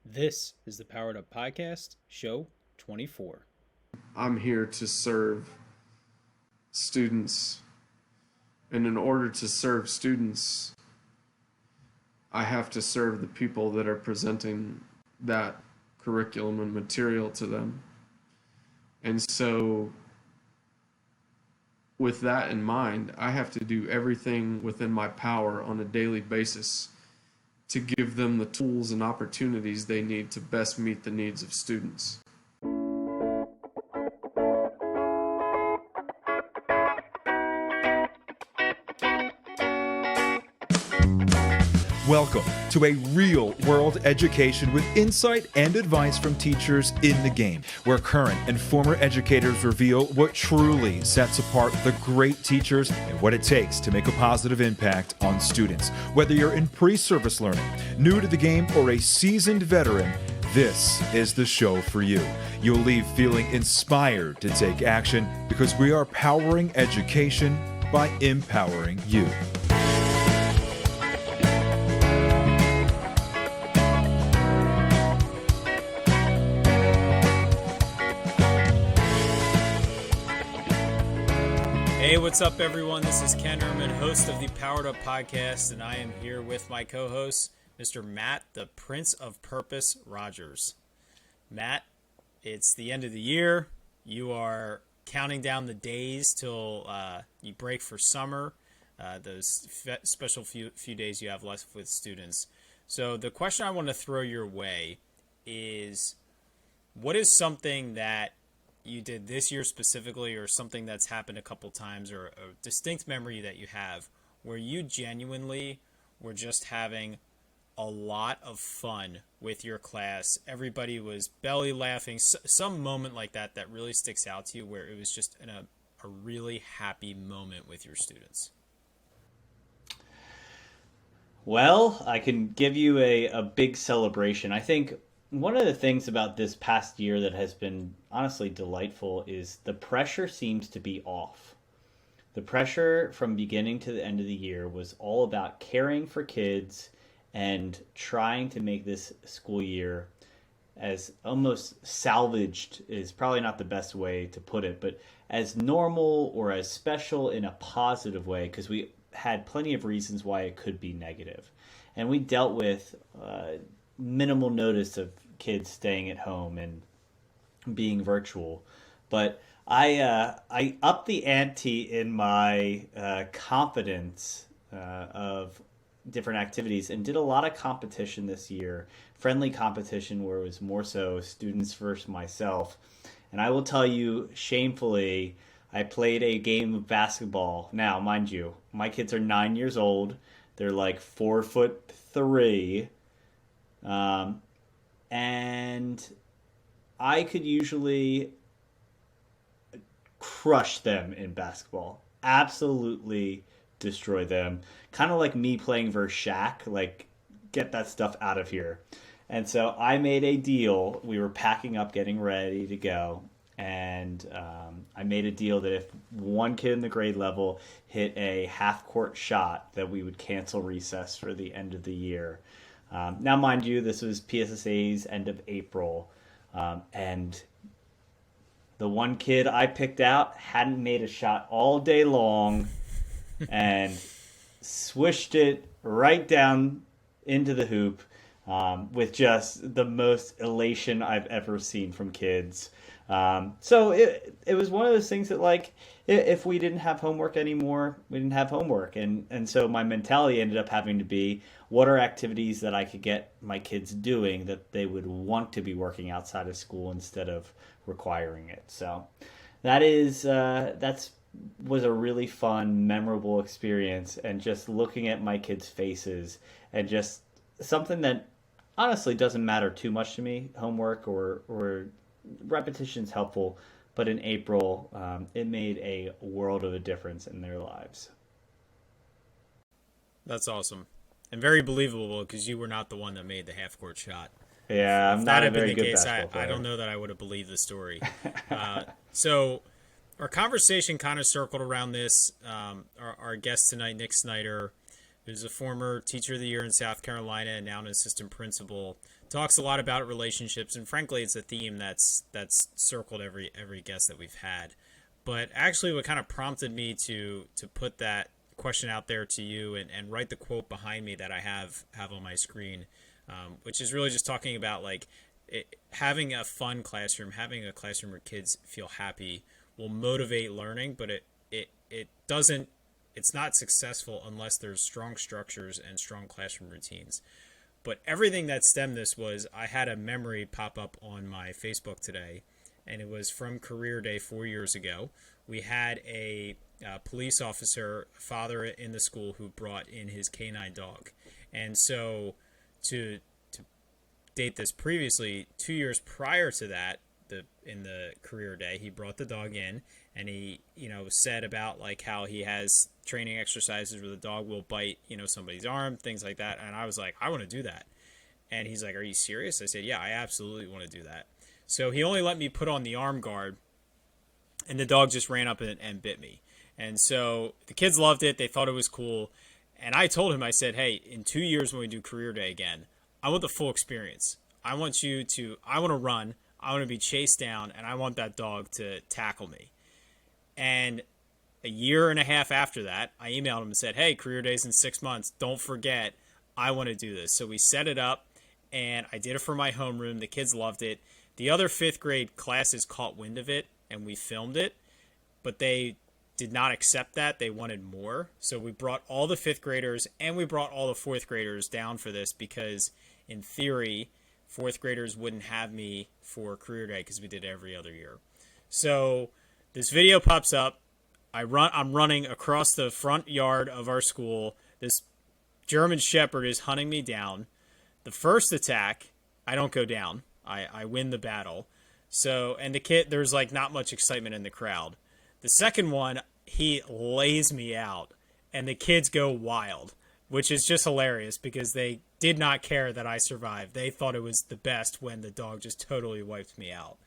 This is the Powered Up Podcast, show 24. I'm here to serve students. And in order to serve students, I have to serve the people that are presenting that curriculum and material to them. And so, with that in mind, I have to do everything within my power on a daily basis to give them the tools and opportunities they need to best meet the needs of students. Welcome to a real-world education with insight and advice from teachers in the game, where current and former educators reveal what truly sets apart the great teachers and what it takes to make a positive impact on students. Whether you're in pre-service learning, new to the game, or a seasoned veteran, this is the show for you. You'll leave feeling inspired to take action because we are powering education by empowering you. Hey, what's up, everyone? This is Ken Herman, host of the Powered Up Podcast, and I am here with my co-host, Mr. Matt, the Prince of Purpose Rogers. Matt, it's the end of the year. You are counting down the days till you break for summer, those special few days you have left with students. So the question I want to throw your way is, what is something that you did this year specifically, or something that's happened a couple times, or a distinct memory that you have where you genuinely were just having a lot of fun with your class? Everybody was belly laughing. Some moment like that that really sticks out to you, where it was just a really happy moment with your students. Well, I can give you a big celebration. I think one of the things about this past year that has been honestly delightful is the pressure seems to be off. The pressure from beginning to the end of the year was all about caring for kids and trying to make this school year as almost salvaged is probably not the best way to put it, but as normal or as special in a positive way, because we had plenty of reasons why it could be negative. And we dealt with minimal notice of kids staying at home and being virtual, but I upped the ante in my confidence of different activities and did a lot of competition this year, friendly competition where it was more so students versus myself. And I will tell you, shamefully, I played a game of basketball. Now, mind you, my kids are 9 years old. They're like 4'3". And I could usually crush them in basketball. Absolutely destroy them. Kind of like me playing versus Shaq, like, get that stuff out of here. And so I made a deal. We were packing up, getting ready to go. And I made a deal that if one kid in the grade level hit a half-court shot, that we would cancel recess for the end of the year. Now, mind you, this was PSSA's end of April, and the one kid I picked out hadn't made a shot all day long and swished it right down into the hoop with just the most elation I've ever seen from kids. So it was one of those things that, like, if we didn't have homework anymore, we didn't have homework. And so my mentality ended up having to be, what are activities that I could get my kids doing that they would want to be working outside of school instead of requiring it? So that's was a really fun, memorable experience, and just looking at my kids' faces and just something that honestly doesn't matter too much to me, homework or repetition's helpful, but in April, it made a world of a difference in their lives. That's awesome. And very believable, because you were not the one that made the half-court shot. Yeah, I'm not a very good basketball player. I don't know that I would have believed the story. So our conversation kind of circled around this. Our guest tonight, Nick Snyder, who's a former teacher of the year in South Carolina and now an assistant principal, talks a lot about relationships, and frankly, it's a theme that's circled every guest that we've had. But actually, what kind of prompted me to put that question out there to you and write the quote behind me that I have on my screen, which is really just talking about like having a fun classroom, having a classroom where kids feel happy will motivate learning, but it doesn't. It's not successful unless there's strong structures and strong classroom routines. But everything that stemmed this was I had a memory pop up on my Facebook today, and it was from Career Day 4 years ago. We had a police officer, father in the school, who brought in his canine dog. And so to date this previously, 2 years prior to that, in the Career Day, he brought the dog in, and he said about like how he has training exercises where the dog will bite somebody's arm, things like that. And I was like, I want to do that. And he's like, are you serious? I said, yeah, I absolutely want to do that. So he only let me put on the arm guard, and the dog just ran up and bit me. And so the kids loved it. They thought it was cool. And I told him, I said, hey, in 2 years when we do Career Day again, I want the full experience. I want to run. I want to be chased down, and I want that dog to tackle me. And a year and a half after that, I emailed him and said, hey, Career Day's in 6 months. Don't forget, I want to do this. So we set it up, and I did it for my homeroom. The kids loved it. The other 5th grade classes caught wind of it, and we filmed it, but they did not accept that. They wanted more. So we brought all the 5th graders, and we brought all the 4th graders down for this because, in theory, 4th graders wouldn't have me for Career Day because we did it every other year. So this video pops up. I'm running across the front yard of our school. This German Shepherd is hunting me down. The first attack, I don't go down. I win the battle. So, and the kid, there's like not much excitement in the crowd. The second one, he lays me out, and the kids go wild, which is just hilarious because they did not care that I survived. They thought it was the best when the dog just totally wiped me out.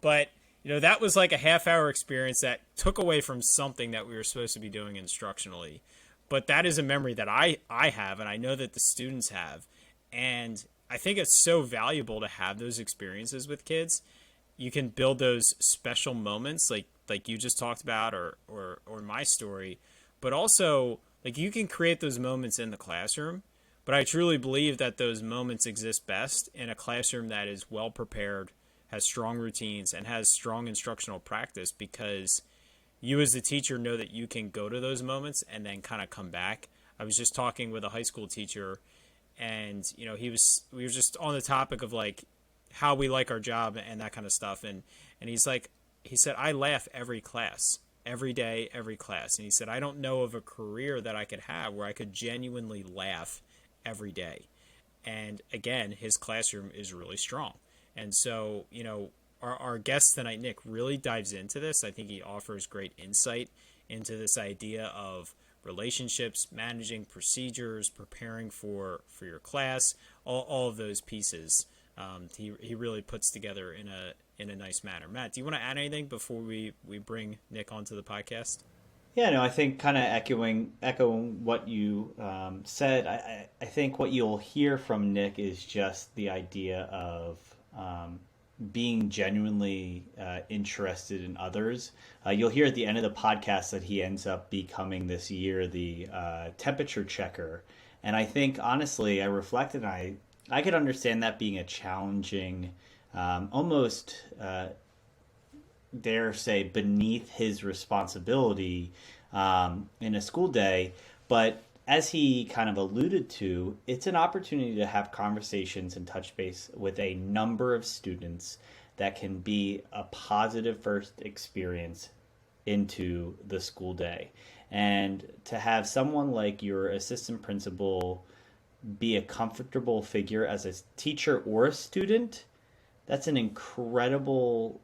But, that was like a half-hour experience that took away from something that we were supposed to be doing instructionally. But that is a memory that I have, and I know that the students have. And I think it's so valuable to have those experiences with kids. You can build those special moments like you just talked about or my story, but also like you can create those moments in the classroom. But I truly believe that those moments exist best in a classroom that is well prepared, has strong routines, and has strong instructional practice, because you as the teacher know that you can go to those moments and then kind of come back. I was just talking with a high school teacher, and we were just on the topic of like how we like our job and that kind of stuff, and he said, I laugh every class, every day, every class. And he said, I don't know of a career that I could have where I could genuinely laugh every day. And again, his classroom is really strong. And so, our guest tonight, Nick, really dives into this. I think he offers great insight into this idea of relationships, managing procedures, preparing for your class, all of those pieces. He really puts together in a nice manner. Matt, do you want to add anything before we bring Nick onto the podcast? Yeah, no, I think kind of echoing what you said, I think what you'll hear from Nick is just the idea of being genuinely interested in others. You'll hear at the end of the podcast that he ends up becoming this year the temperature checker. And I think, honestly, I reflected, and I could understand that being a challenging, almost, dare say, beneath his responsibility in a school day. But as he kind of alluded to, it's an opportunity to have conversations and touch base with a number of students that can be a positive first experience into the school day. And to have someone like your assistant principal be a comfortable figure as a teacher or a student, that's an incredible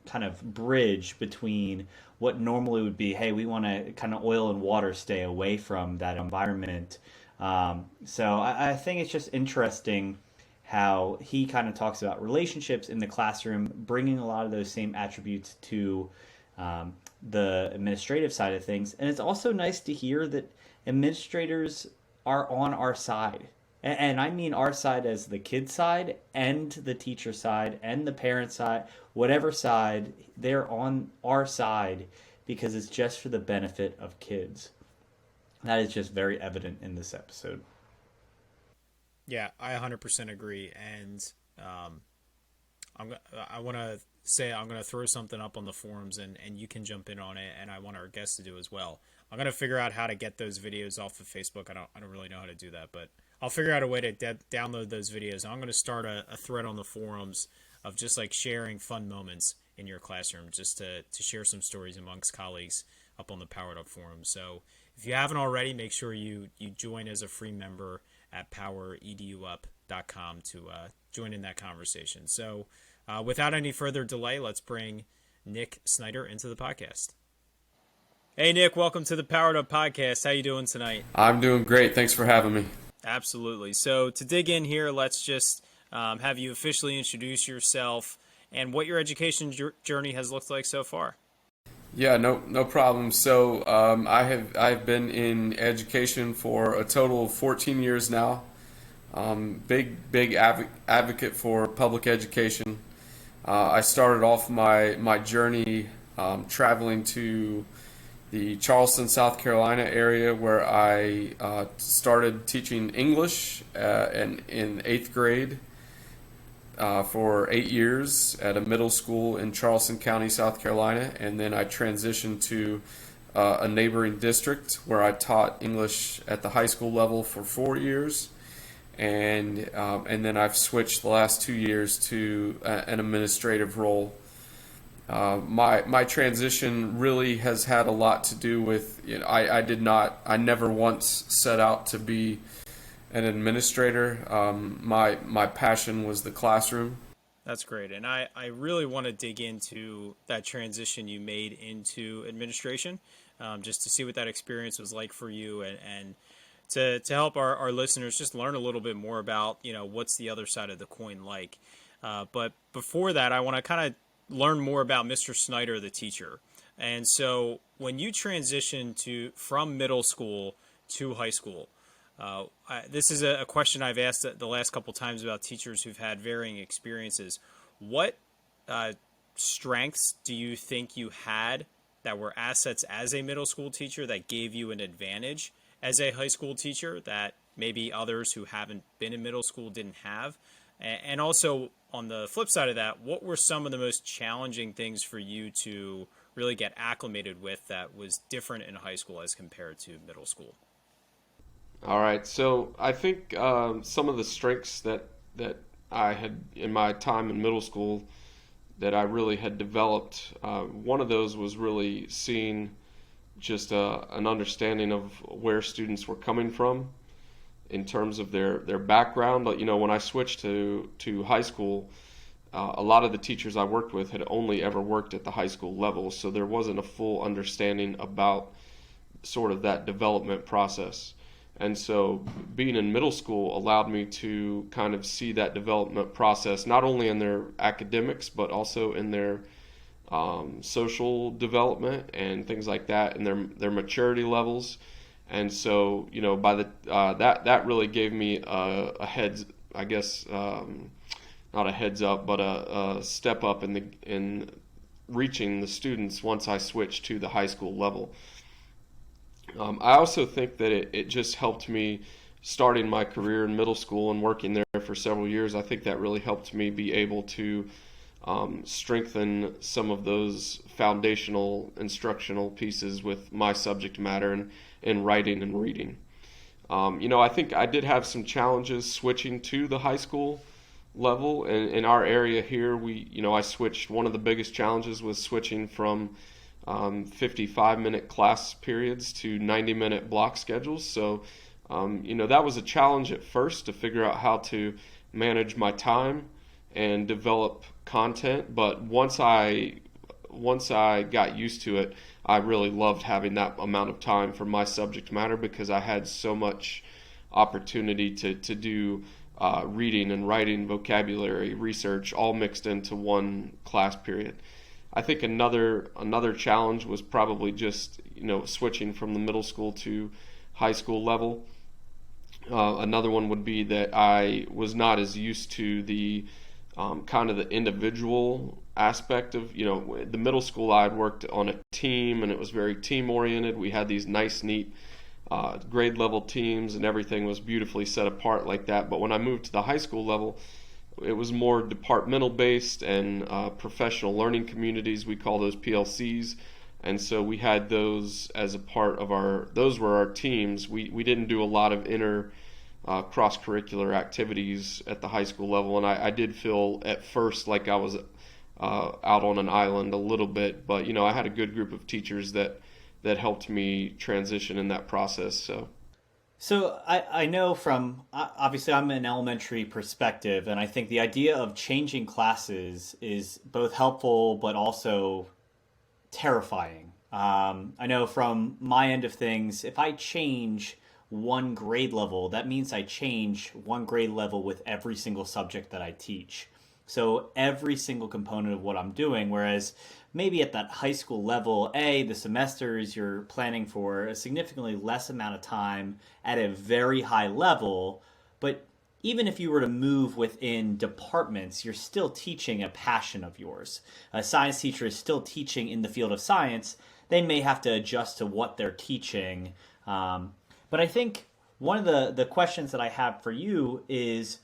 kind of bridge between what normally would be, hey, we want to kind of oil and water stay away from that environment. So I think it's just interesting how he kind of talks about relationships in the classroom, bringing a lot of those same attributes to the administrative side of things. And it's also nice to hear that administrators are on our side. And I mean our side as the kid side and the teacher side and the parent side, whatever side, they're on our side because it's just for the benefit of kids. That is just very evident in this episode. Yeah, I 100% agree. And um, I want to say I'm going to throw something up on the forums, and you can jump in on it, and I want our guests to do as well. I'm going to figure out how to get those videos off of Facebook. I don't really know how to do that, but I'll figure out a way to download those videos. I'm going to start a thread on the forums of just like sharing fun moments in your classroom, just to share some stories amongst colleagues up on the Powered Up forum. So if you haven't already, make sure you join as a free member at powereduup.com to join in that conversation. So without any further delay, let's bring Nick Snyder into the podcast. Hey, Nick, welcome to the Powered Up podcast. How you doing tonight? I'm doing great. Thanks for having me. Absolutely. So to dig in here, let's just have you officially introduce yourself and what your education journey has looked like so far. Yeah, no problem. So I've been in education for a total of 14 years now. Big advocate for public education. I started off my journey traveling to the Charleston, South Carolina area, where I started teaching English in 8th grade for 8 years at a middle school in Charleston County, South Carolina, and then I transitioned to a neighboring district where I taught English at the high school level for 4 years, and then I've switched the last 2 years to an administrative role. My transition really has had a lot to do with, I never once set out to be an administrator. My passion was the classroom. That's great. And I really want to dig into that transition you made into administration, just to see what that experience was like for you, and to help our listeners just learn a little bit more about, what's the other side of the coin like. But before that, I want to kind of learn more about Mr. Snyder, the teacher. And so when you transition from middle school to high school, this is a question I've asked the last couple times about teachers who've had varying experiences. What strengths do you think you had that were assets as a middle school teacher that gave you an advantage as a high school teacher that maybe others who haven't been in middle school didn't have? And also, on the flip side of that, what were some of the most challenging things for you to really get acclimated with that was different in high school as compared to middle school? All right, so I think some of the strengths that I had in my time in middle school that I really had developed, one of those was really seeing just an understanding of where students were coming from in terms of their background. But when I switched to high school, a lot of the teachers I worked with had only ever worked at the high school level, so there wasn't a full understanding about sort of that development process. And so being in middle school allowed me to kind of see that development process, not only in their academics, but also in their social development and things like that, and their maturity levels. And so, by that really gave me a heads, I guess, not a heads up, but a step up in reaching the students once I switched to the high school level. I also think that it just helped me starting my career in middle school and working there for several years. I think that really helped me be able to strengthen some of those foundational instructional pieces with my subject matter and in writing and reading. I think I did have some challenges switching to the high school level. In our area here, I switched. One of the biggest challenges was switching from 55-minute class periods to 90-minute block schedules. So, that was a challenge at first to figure out how to manage my time and develop content. But once I got used to it, I really loved having that amount of time for my subject matter because I had so much opportunity to do reading and writing, vocabulary, research, all mixed into one class period. I think another challenge was probably just switching from the middle school to high school level. Another one would be that I was not as used to the kind of the individual aspect of, the middle school. I had worked on a team, and it was very team oriented. We had these nice, neat grade level teams, and everything was beautifully set apart like that. But when I moved to the high school level, it was more departmental based and professional learning communities. We call those PLCs. And so we had those as a part of those were our teams. We didn't do a lot of cross-curricular activities at the high school level. And I did feel at first like I was out on an island a little bit. But, I had a good group of teachers that helped me transition in that process. So I know from, obviously I'm an elementary perspective, and I think the idea of changing classes is both helpful but also terrifying. I know from my end of things, if I change one grade level, that means I change one grade level with every single subject that I teach. So every single component of what I'm doing, whereas maybe at that high school level, the semesters you're planning for a significantly less amount of time at a very high level, but even if you were to move within departments, you're still teaching a passion of yours. A science teacher is still teaching in the field of science. They may have to adjust to what they're teaching. But I think one of the questions that I have for you is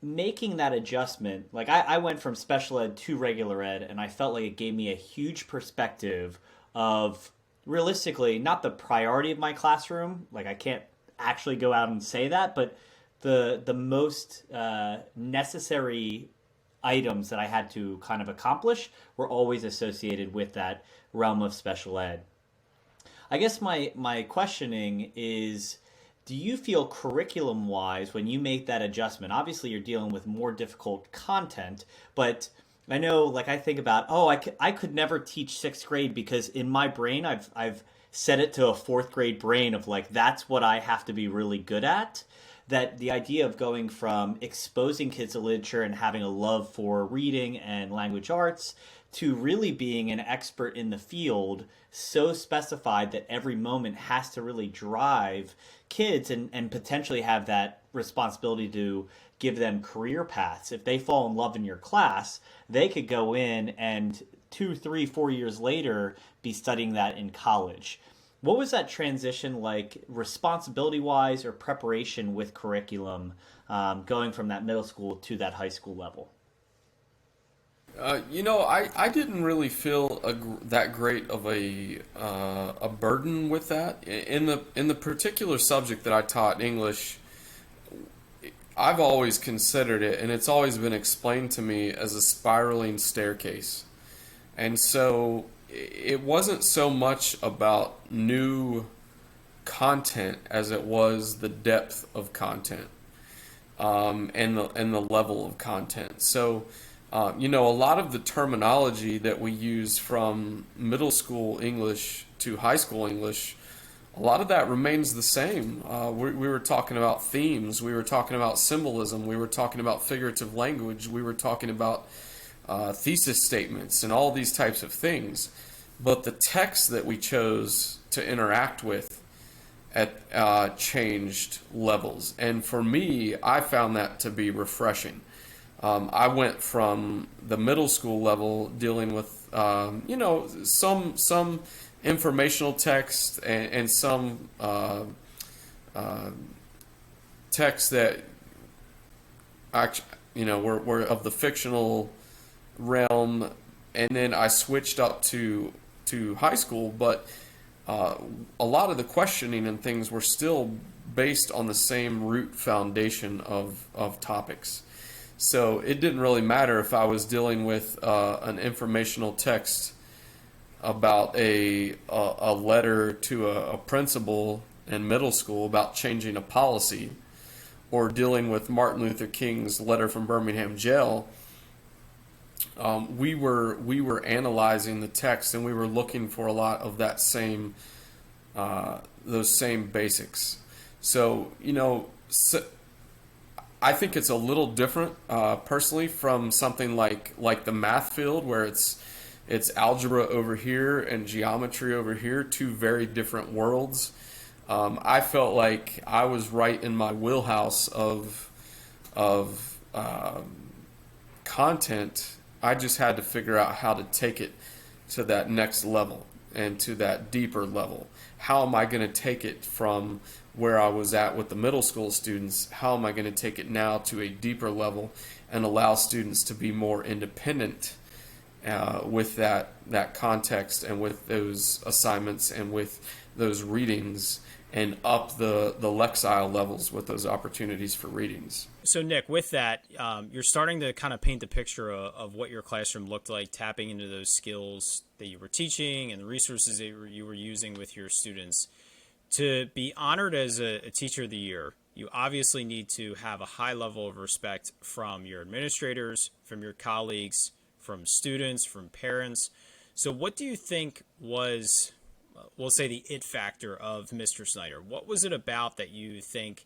making that adjustment. Like I went from special ed to regular ed, and I felt like it gave me a huge perspective of, realistically, not the priority of my classroom. Like I can't actually go out and say that, but the most necessary items that I had to kind of accomplish were always associated with that realm of special ed. I guess my questioning is, do you feel curriculum-wise when you make that adjustment? Obviously, you're dealing with more difficult content, but I know, like, I think about, I could never teach sixth grade because in my brain, I've set it to a fourth grade brain of like, that's what I have to be really good at. That the idea of going from exposing kids to literature and having a love for reading and language arts to really being an expert in the field, so specified that every moment has to really drive kids and potentially have that responsibility to give them career paths. If they fall in love in your class, they could go in and 2, 3, 4 years later be studying that in college. What was that transition like, responsibility-wise or preparation with curriculum, going from that middle school to that high school level? I didn't really feel that great of a burden with that. In the particular subject that I taught, English, I've always considered it, and it's always been explained to me as a spiraling staircase. And so it wasn't so much about new content as it was the depth of content, and the level of content. So, a lot of the terminology that we use from middle school English to high school English, a lot of that remains the same. We were talking about themes, we were talking about symbolism, we were talking about figurative language, we were talking about thesis statements and all these types of things. But the text that we chose to interact with changed levels. And for me, I found that to be refreshing. I went from the middle school level dealing with, some informational text and some texts that were of the fictional realm, and then I switched up to high school, but a lot of the questioning and things were still based on the same root foundation of topics. So it didn't really matter if I was dealing with an informational text about a letter to a principal in middle school about changing a policy, or dealing with Martin Luther King's letter from Birmingham jail. We were analyzing the text, and we were looking for a lot of that same those same basics. So I think it's a little different, personally, from something like the math field, where it's algebra over here and geometry over here, two very different worlds. I felt like I was right in my wheelhouse of content. I just had to figure out how to take it to that next level and to that deeper level. How am I going to take it from where I was at with the middle school students? How am I going to take it now to a deeper level and allow students to be more independent with that context and with those assignments and with those readings, and up the Lexile levels with those opportunities for readings. So, Nick, with that, you're starting to kind of paint the picture of what your classroom looked like, tapping into those skills that you were teaching and the resources that you were using with your students. To be honored as a Teacher of the Year, you obviously need to have a high level of respect from your administrators, from your colleagues, from students, from parents. So what do you think was, we'll say, the it factor of Mr. Snyder? What was it about that you think,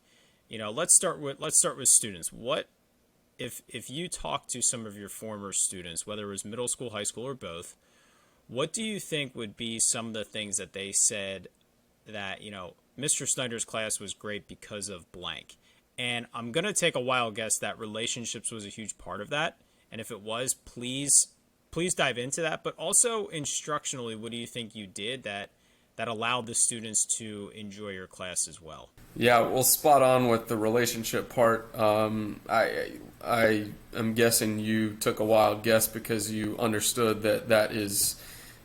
let's start with students. What if you talk to some of your former students, whether it was middle school, high school, or both, what do you think would be some of the things that they said that, Mr. Snyder's class was great because of blank? And I'm going to take a wild guess that relationships was a huge part of that. And if it was, please dive into that. But also instructionally, what do you think you did that allowed the students to enjoy your class as well? Yeah, well, spot on with the relationship part. I am guessing you took a wild guess because you understood that is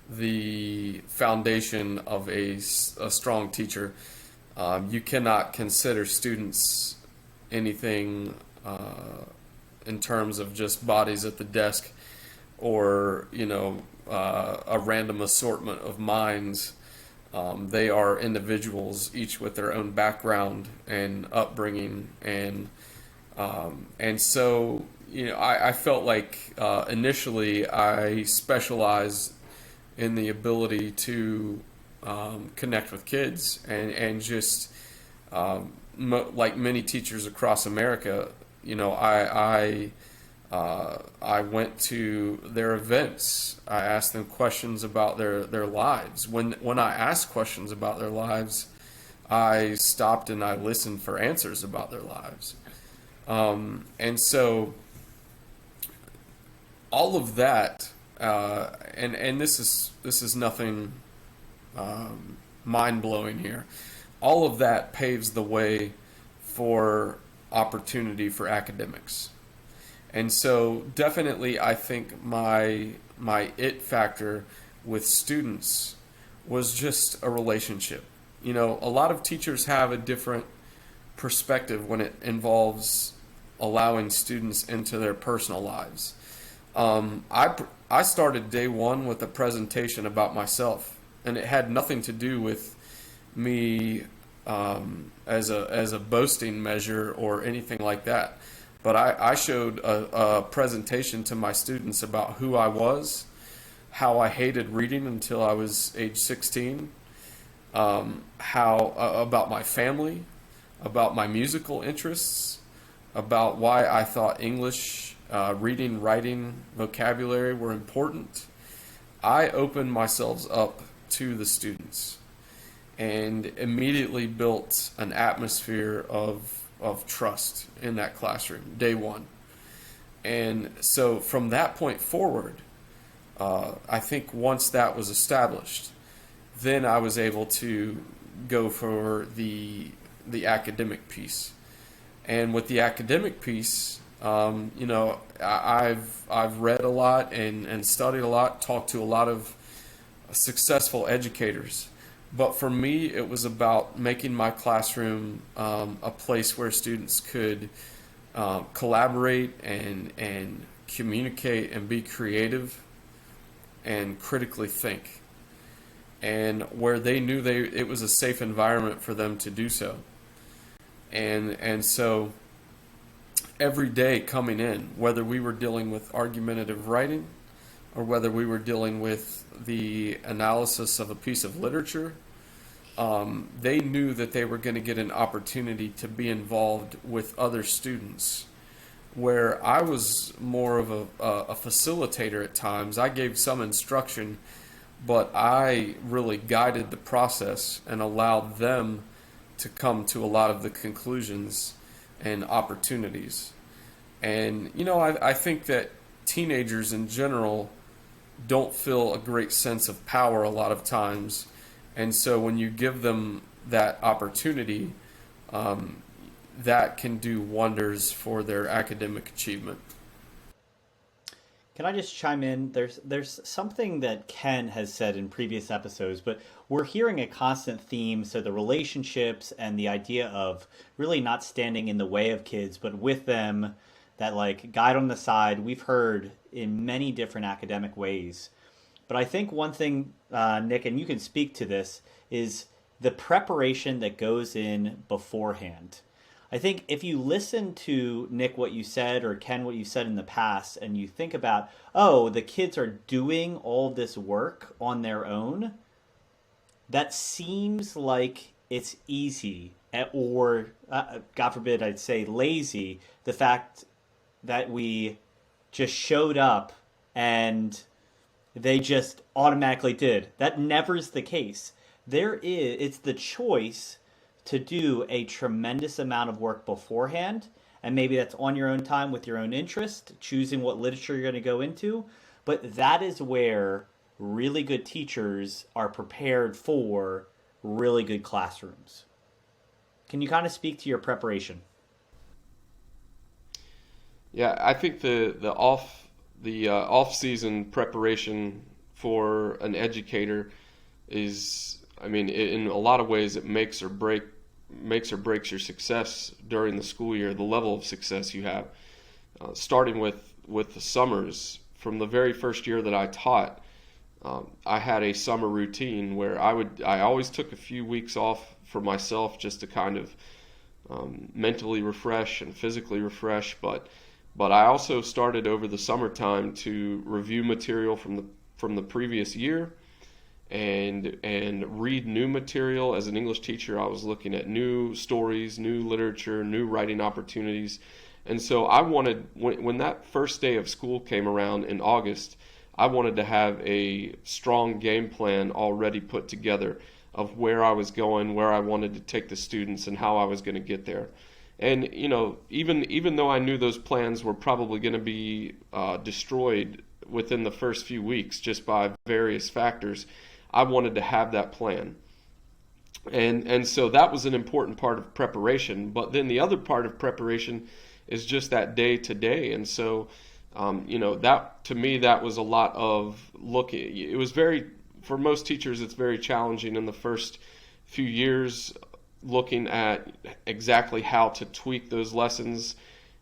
the foundation of a strong teacher. You cannot consider students anything in terms of just bodies at the desk, or a random assortment of minds. They are individuals, each with their own background and upbringing, and so I felt like initially I specialized in the ability to connect with kids, and just like many teachers across America, I went to their events. I asked them questions about their lives. When I asked questions about their lives, I stopped and I listened for answers about their lives. And so all of that, and this is nothing mind-blowing here. All of that paves the way for opportunity for academics. And so definitely I think my it factor with students was just a relationship. A lot of teachers have a different perspective when it involves allowing students into their personal lives. I started day one with a presentation about myself, and it had nothing to do with me as a boasting measure or anything like that. But I showed a presentation to my students about who I was, how I hated reading until I was age 16, about my family, about my musical interests, about why I thought English, reading, writing, vocabulary were important. I opened myself up to the students and immediately built an atmosphere of trust in that classroom, day one. And so from that point forward, I think once that was established, then I was able to go for the academic piece. And with the academic piece, I've read a lot and studied a lot, talked to a lot of successful educators. But for me, it was about making my classroom a place where students could collaborate and communicate and be creative and critically think, and where they knew it was a safe environment for them to do so. And so every day coming in, whether we were dealing with argumentative writing or whether we were dealing with the analysis of a piece of literature, they knew that they were going to get an opportunity to be involved with other students, where I was more of a facilitator at times. I gave some instruction, but I really guided the process and allowed them to come to a lot of the conclusions and opportunities. And, I think that teenagers in general don't feel a great sense of power a lot of times. And so when you give them that opportunity, that can do wonders for their academic achievement. Can I just chime in? There's something that Ken has said in previous episodes, but we're hearing a constant theme. So the relationships and the idea of really not standing in the way of kids, but with them, that like guide on the side. We've heard in many different academic ways. But I think one thing, Nick, and you can speak to this, is the preparation that goes in beforehand. I think if you listen to Nick, what you said, or Ken, what you said in the past, and you think about, oh, the kids are doing all this work on their own, that seems like it's easy, or God forbid I'd say lazy, the fact that we just showed up and they just automatically did. That never is the case. It's the choice to do a tremendous amount of work beforehand, and maybe that's on your own time with your own interest, choosing what literature you're going to go into. But that is where really good teachers are prepared for really good classrooms. Can you kind of speak to your preparation? Yeah, I think the off season preparation for an educator is, I mean, in a lot of ways, it makes or breaks your success during the school year. The level of success you have, starting with the summers. From the very first year that I taught, I had a summer routine where I always took a few weeks off for myself just to kind of mentally refresh and physically refresh, but I also started over the summertime to review material from the previous year and read new material. As an English teacher, I was looking at new stories, new literature, new writing opportunities. And so I wanted, when that first day of school came around in August, I wanted to have a strong game plan already put together of where I was going, where I wanted to take the students, and how I was going to get there. And, even though I knew those plans were probably going to be destroyed within the first few weeks just by various factors, I wanted to have that plan. And so that was an important part of preparation. But then the other part of preparation is just that day to day. And so, that, to me, that was a lot of looking. It was for most teachers, it's very challenging in the first few years, looking at exactly how to tweak those lessons,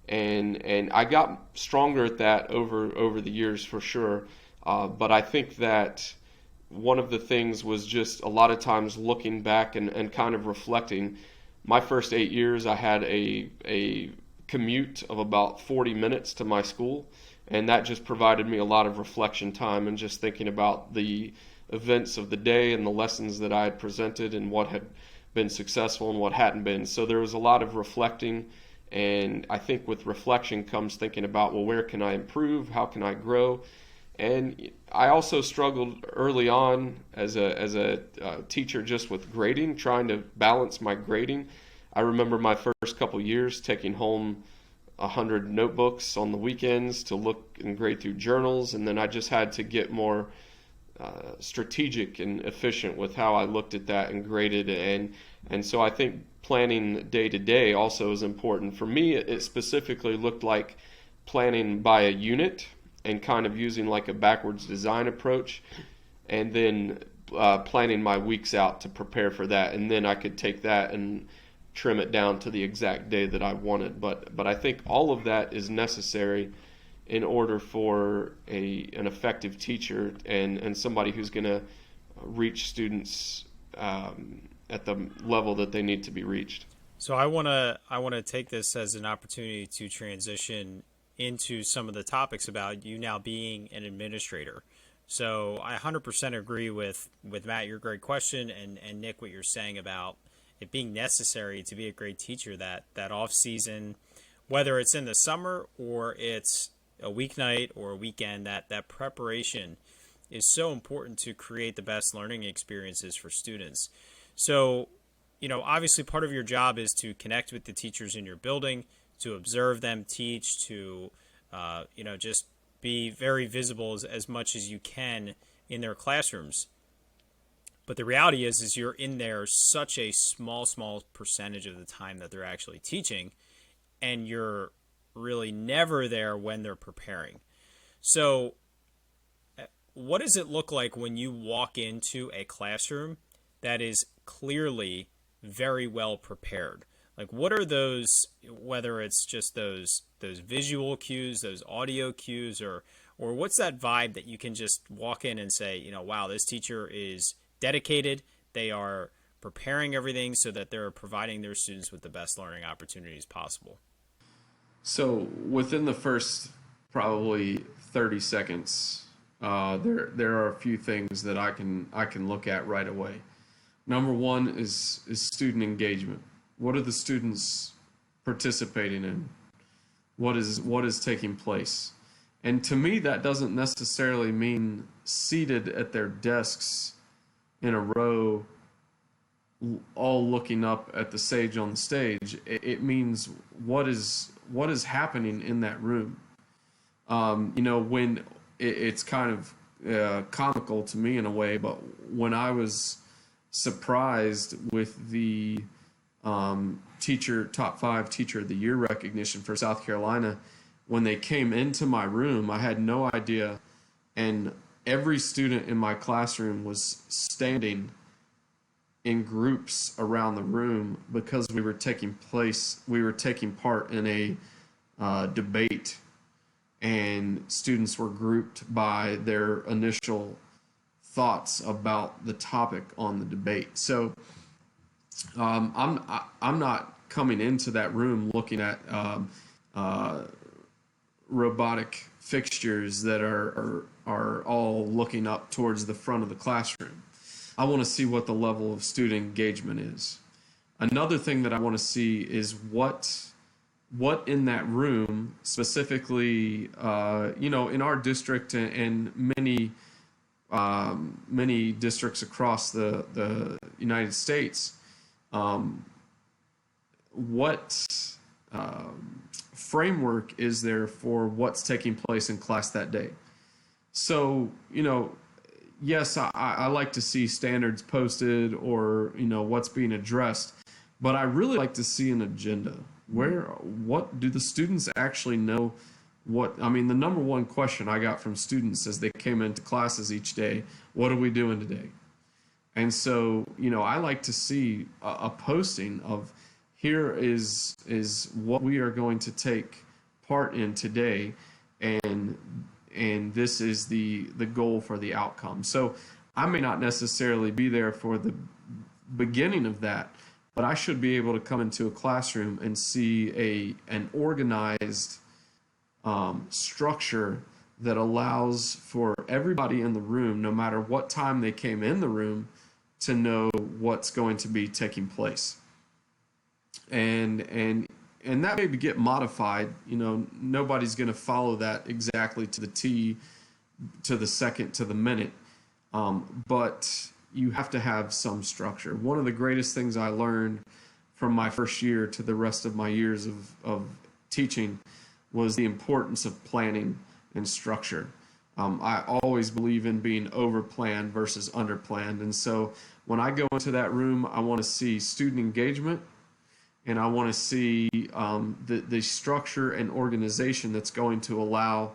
and I got stronger at that over the years for sure. But I think that one of the things was just a lot of times looking back and kind of reflecting. My first 8 years, I had a commute of about 40 minutes to my school, and that just provided me a lot of reflection time and just thinking about the events of the day and the lessons that I had presented and what had been successful and what hadn't been. So there was a lot of reflecting, and I think with reflection comes thinking about, well, where can I improve? How can I grow? And I also struggled early on as a teacher just with grading, trying to balance my grading. I remember my first couple years taking home 100 notebooks on the weekends to look and grade through journals, and then I just had to get more strategic and efficient with how I looked at that and graded. And so I think planning day to day also is important. For me, it specifically looked like planning by a unit and kind of using like a backwards design approach, and then planning my weeks out to prepare for that. And then I could take that and trim it down to the exact day that I wanted. But I think all of that is necessary in order for an effective teacher and somebody who's going to reach students at the level that they need to be reached. So I want to take this as an opportunity to transition into some of the topics about you now being an administrator. So I 100% agree with Matt, your great question, and Nick, what you're saying about it being necessary to be a great teacher, that off season, whether it's in the summer or it's a weeknight or a weekend, that preparation is so important to create the best learning experiences for students. So obviously part of your job is to connect with the teachers in your building, to observe them teach, to, just be very visible as much as you can in their classrooms. But the reality is you're in there such a small percentage of the time that they're actually teaching, and you're really never there when they're preparing. So what does it look like when you walk into a classroom that is clearly very well prepared? Like, what are those, whether it's just those visual cues, those audio cues, or what's that vibe that you can just walk in and say, wow, this teacher is dedicated. They are preparing everything so that they're providing their students with the best learning opportunities possible. So within the first probably 30 seconds, there are a few things that I can look at right away. Number one is student engagement. What are the students participating in? What is taking place? And to me, that doesn't necessarily mean seated at their desks in a row, all looking up at the sage on the stage. It means what is happening in that room. When it's kind of comical to me in a way, but when I was surprised with the top 5 teacher of the year recognition for South Carolina, when they came into my room, I had no idea, and every student in my classroom was standing in groups around the room because we were taking part in a debate, and students were grouped by their initial thoughts about the topic on the debate. So I'm not coming into that room looking at robotic fixtures that are all looking up towards the front of the classroom. I want to see what the level of student engagement is. Another thing that I want to see is what in that room, specifically, in our district and many districts across the United States, what framework is there for what's taking place in class that day? So, yes, I like to see standards posted or, what's being addressed, but I really like to see an agenda. What do the students actually know? The number one question I got from students as they came into classes each day, what are we doing today? And so, I like to see a posting of, here is what we are going to take part in today, and this is the goal for the outcome. So I may not necessarily be there for the beginning of that, but I should be able to come into a classroom and see an organized structure that allows for everybody in the room, no matter what time they came in the room, to know what's going to be taking place. And that may get modified. Nobody's going to follow that exactly to the T, to the second, to the minute. But you have to have some structure. One of the greatest things I learned from my first year to the rest of my years of teaching was the importance of planning and structure. I always believe in being over-planned versus under-planned. And so when I go into that room, I want to see student engagement, and I want to see the structure and organization that's going to allow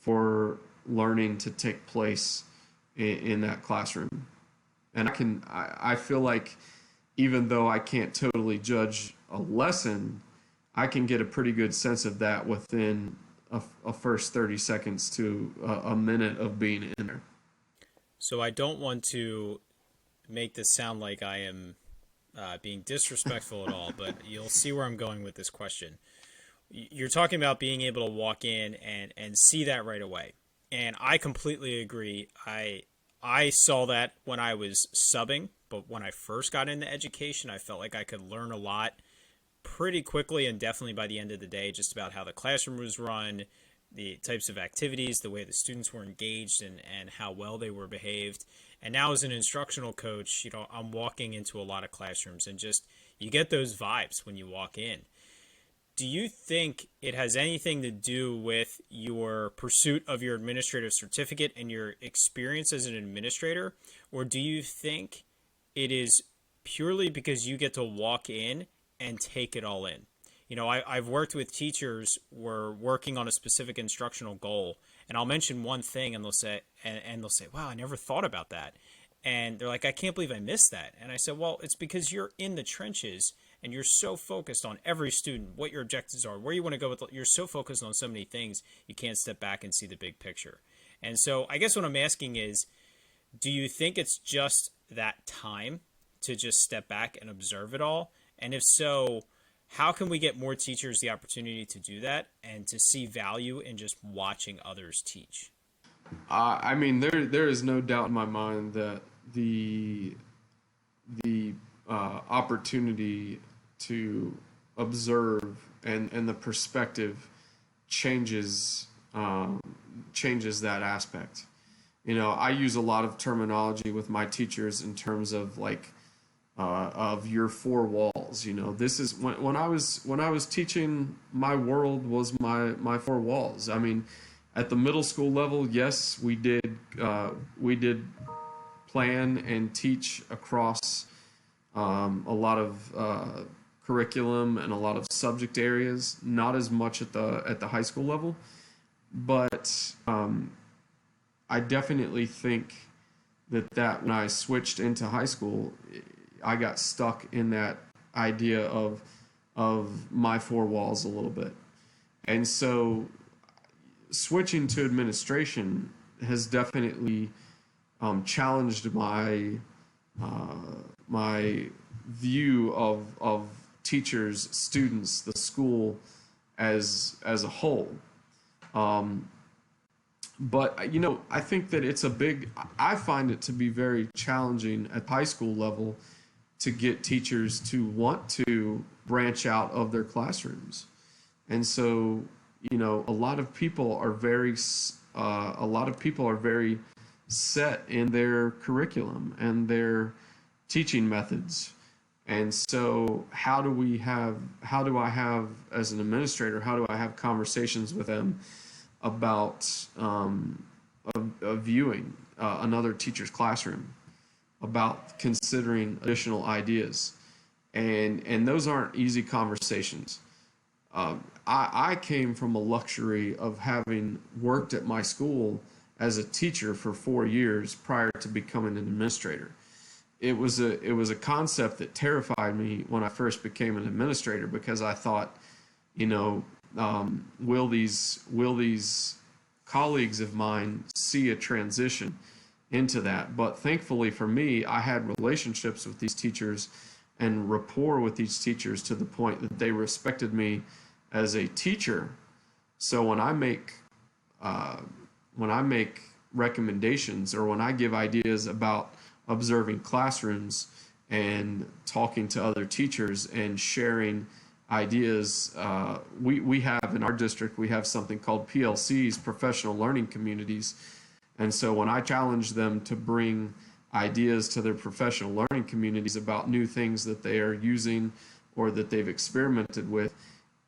for learning to take place in that classroom. And I feel like, even though I can't totally judge a lesson, I can get a pretty good sense of that within a first 30 seconds to a minute of being in there. So I don't want to make this sound like I am being disrespectful at all, but you'll see where I'm going with this question. You're talking about being able to walk in and see that right away. And I completely agree. I saw that when I was subbing, but when I first got into education, I felt like I could learn a lot pretty quickly, and definitely by the end of the day, just about how the classroom was run, the types of activities, the way the students were engaged, and how well they were behaved. And now as an instructional coach, I'm walking into a lot of classrooms and just you get those vibes when you walk in. Do you think it has anything to do with your pursuit of your administrative certificate and your experience as an administrator? Or do you think it is purely because you get to walk in and take it all in? I've worked with teachers who are working on a specific instructional goal, and I'll mention one thing and they'll say, wow, I never thought about that. And they're like, I can't believe I missed that. And I said, well, it's because you're in the trenches and you're so focused on every student, what your objectives are, where you want to go with. You're so focused on so many things, you can't step back and see the big picture. And so I guess what I'm asking is, do you think it's just that time to just step back and observe it all? And if so, how can we get more teachers the opportunity to do that and to see value in just watching others teach? I mean, there is no doubt in my mind that the opportunity to observe and the perspective changes that aspect. I use a lot of terminology with my teachers in terms of of your four walls. This is when I was teaching, my world was my four walls. I mean, at the middle school level, yes, we did plan and teach across a lot of curriculum and a lot of subject areas. Not as much at the high school level, but I definitely think that when I switched into high school, I got stuck in that idea of my four walls a little bit. And so switching to administration has definitely challenged my view of teachers, students, the school as a whole. But I think that I find it to be very challenging at high school level to get teachers to want to branch out of their classrooms. And so, a lot of people are very set in their curriculum and their teaching methods. And so how do I have, as an administrator, how do I have conversations with them about viewing another teacher's classroom, about considering additional ideas? And those aren't easy conversations. I came from a luxury of having worked at my school as a teacher for 4 years prior to becoming an administrator. It was a concept that terrified me when I first became an administrator, because I thought, will these colleagues of mine see a transition into that? But thankfully for me, I had relationships with these teachers and rapport with these teachers to the point that they respected me as a teacher. So when I make recommendations, or when I give ideas about observing classrooms and talking to other teachers and sharing ideas, we have in our district, we have something called PLCs, professional learning communities. And so when I challenge them to bring ideas to their professional learning communities about new things that they are using or that they've experimented with,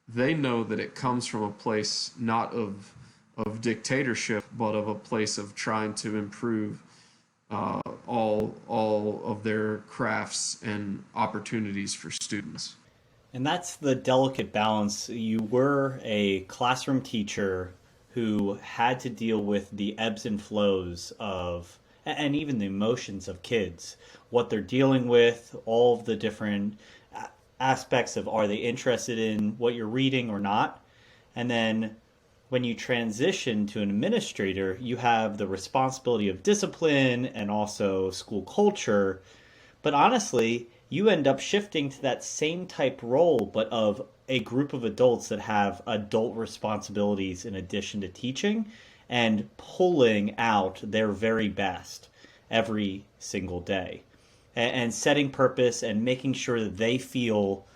they know that it comes from a place not of dictatorship, but of a place of trying to improve all of their crafts and opportunities for students. And that's the delicate balance. You were a classroom teacher who had to deal with the ebbs and flows of, and even the emotions of kids, what they're dealing with, all of the different aspects of, are they interested in what you're reading or not? And then when you transition to an administrator, you have the responsibility of discipline and also school culture. But honestly, you end up shifting to that same type role, but of a group of adults that have adult responsibilities in addition to teaching, and pulling out their very best every single day, and setting purpose and making sure that they feel,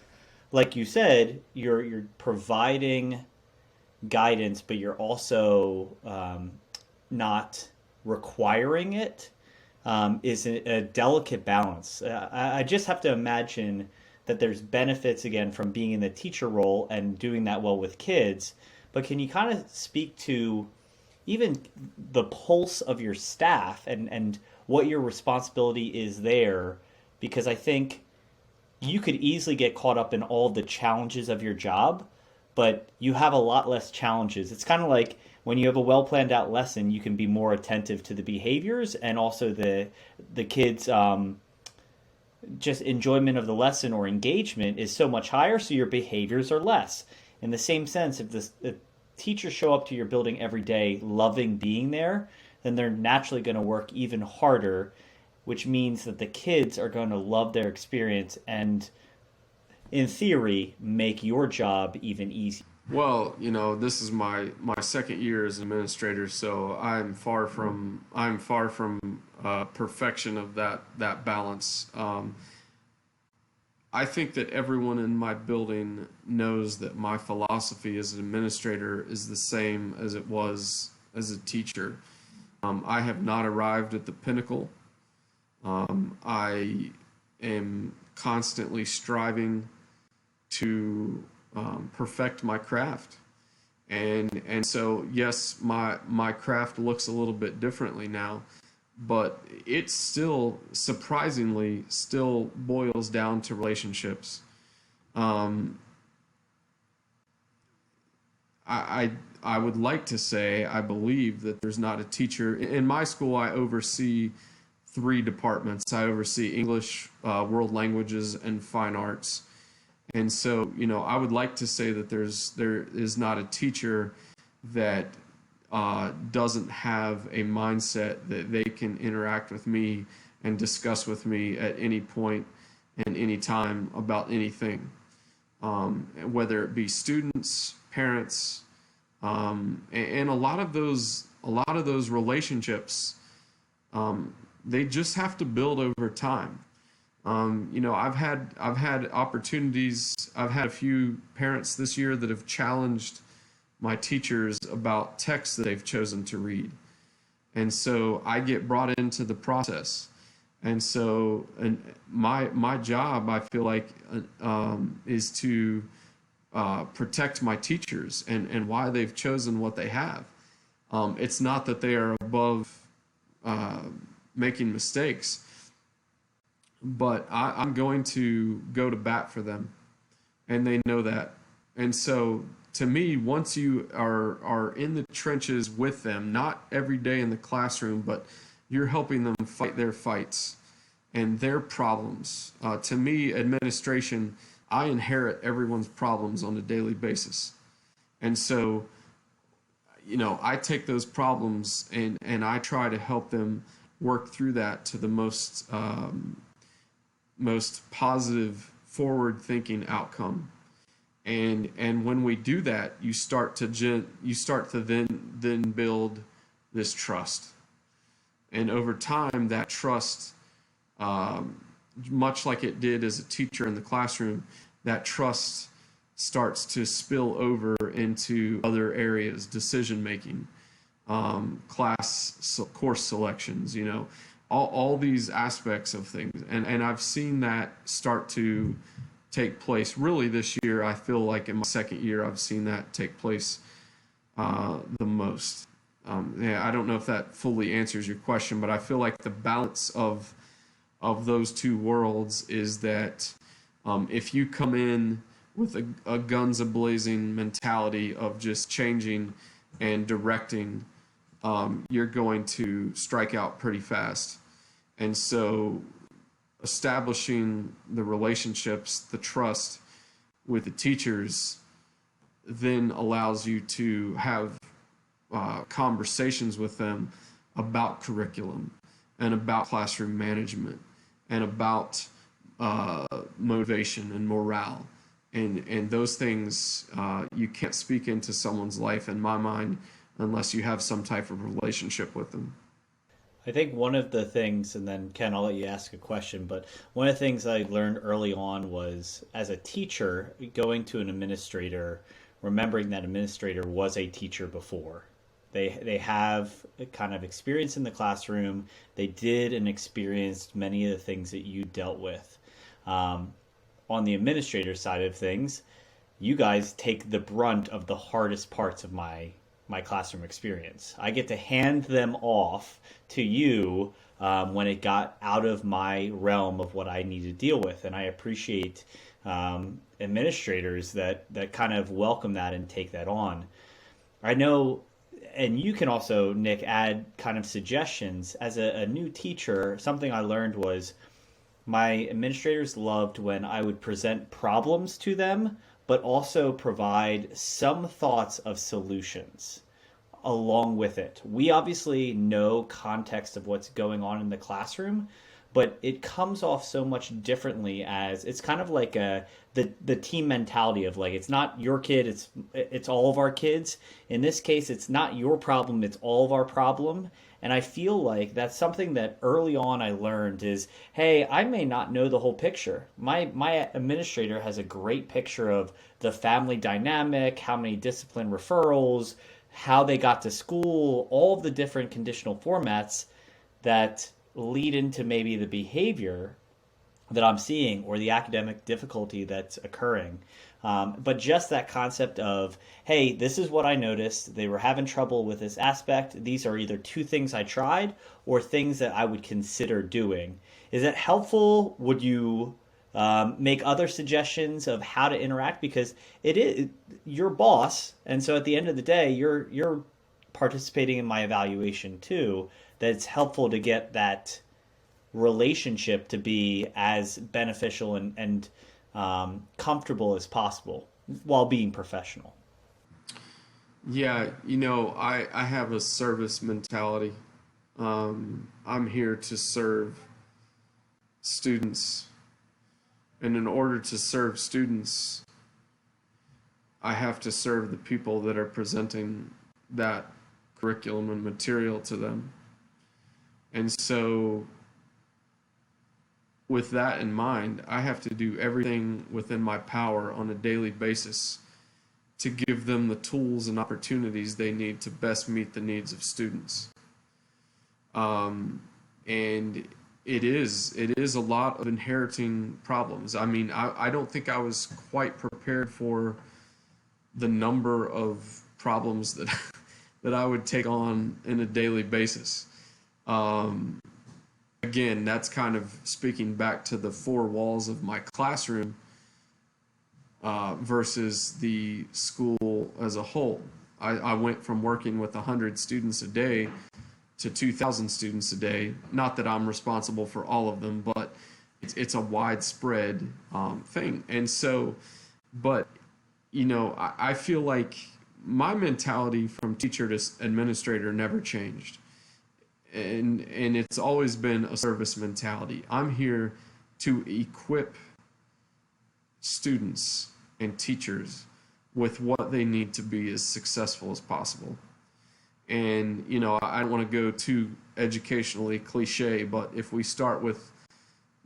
like you said, you're providing guidance, but you're also not requiring it. is a delicate balance. I just have to imagine that there's benefits again from being in the teacher role and doing that well with kids. But can you kind of speak to even the pulse of your staff and what your responsibility is there? Because I think you could easily get caught up in all the challenges of your job, but you have a lot less challenges. It's kind of like when you have a well planned out lesson, you can be more attentive to the behaviors and also the kids' just enjoyment of the lesson or engagement is so much higher, so your behaviors are less. In the same sense, if the teachers show up to your building every day loving being there, then they're naturally going to work even harder, which means that the kids are going to love their experience and, in theory, make your job even easier. Well, this is my second year as an administrator, so I'm far from perfection of that balance. I think that everyone in my building knows that my philosophy as an administrator is the same as it was as a teacher. I have not arrived at the pinnacle. I am constantly striving to perfect my craft, and so yes, my craft looks a little bit differently now, but it still surprisingly still boils down to relationships. I would like to say I believe that there's not a teacher in my school. I oversee 3 departments. I oversee English, world languages, and fine arts. And so, I would like to say that there is not a teacher that doesn't have a mindset that they can interact with me and discuss with me at any point and any time about anything, whether it be students, parents, and a lot of those relationships, they just have to build over time. I've had opportunities. I've had a few parents this year that have challenged my teachers about texts that they've chosen to read. And so I get brought into the process. And so my job, I feel like, is to protect my teachers and why they've chosen what they have. It's not that they are above making mistakes, but I'm going to go to bat for them, and they know that. And so, to me, once you are in the trenches with them, not every day in the classroom, but you're helping them fight their fights and their problems. To me, administration, I inherit everyone's problems on a daily basis. And so, I take those problems and I try to help them work through that to the most positive, forward-thinking outcome. And when we do that, you start to then build this trust. And over time, that trust, much like it did as a teacher in the classroom, that trust starts to spill over into other areas, decision making, course selections, all these aspects of things. And I've seen that start to take place really this year. I feel like in my second year, I've seen that take place the most. I don't know if that fully answers your question, but I feel like the balance of those two worlds is that if you come in with a guns a-blazing mentality of just changing and directing, you're going to strike out pretty fast. And so establishing the relationships, the trust with the teachers, then allows you to have conversations with them about curriculum and about classroom management and about motivation and morale. And those things, you can't speak into someone's life, in my mind, unless you have some type of relationship with them. I think one of the things, and then Ken, I'll let you ask a question, but one of the things I learned early on was, as a teacher, going to an administrator, remembering that administrator was a teacher before. They have a kind of experience in the classroom. They did and experienced many of the things that you dealt with. On the administrator side of things, you guys take the brunt of the hardest parts of my classroom experience. I get to hand them off to you when it got out of my realm of what I need to deal with, and I appreciate administrators that kind of welcome that and take that on. I know, and you can also, Nick, add kind of suggestions. As a new teacher, something I learned was my administrators loved when I would present problems to them, but also provide some thoughts of solutions along with it. We obviously know context of what's going on in the classroom, but it comes off so much differently as it's kind of like the team mentality of like it's not your kid, it's all of our kids. In this case, it's not your problem, it's all of our problem. And I feel like that's something that early on I learned is, hey, I may not know the whole picture. My administrator has a great picture of the family dynamic, how many discipline referrals, how they got to school, all of the different conditional formats that lead into maybe the behavior that I'm seeing or the academic difficulty that's occurring. But just that concept of, hey, this is what I noticed. They were having trouble with this aspect. These are either two things I tried or things that I would consider doing. Is that helpful? Would you make other suggestions of how to interact? Because it is your boss, and so at the end of the day, you're participating in my evaluation too. That it's helpful to get that relationship to be as beneficial and comfortable as possible while being professional. Yeah, I have a service mentality. I'm here to serve students. And in order to serve students, I have to serve the people that are presenting that curriculum and material to them. And so, with that in mind, I have to do everything within my power on a daily basis to give them the tools and opportunities they need to best meet the needs of students. And it is a lot of inheriting problems. I mean, I don't think I was quite prepared for the number of problems that that I would take on in a daily basis. Again, that's kind of speaking back to the four walls of my classroom versus the school as a whole. I went from working with 100 students a day to 2,000 students a day. Not that I'm responsible for all of them, but it's a widespread thing. And so, but, I feel like my mentality from teacher to administrator never changed. And it's always been a service mentality. I'm here to equip students and teachers with what they need to be as successful as possible. And, I don't want to go too educationally cliche, but if we start with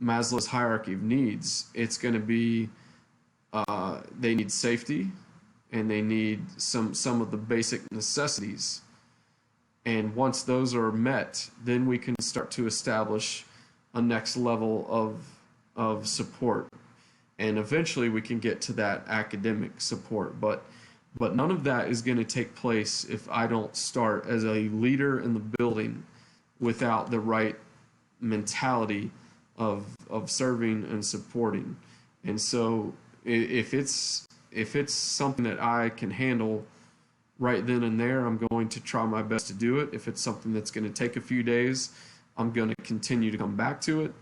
Maslow's hierarchy of needs, it's going to be they need safety and they need some of the basic necessities. And once those are met, then we can start to establish a next level of support. And eventually we can get to that academic support. But none of that is going to take place if I don't start as a leader in the building without the right mentality of serving and supporting. And so if it's something that I can handle right then and there, I'm going to try my best to do it. If it's something that's going to take a few days, I'm going to continue to come back to it.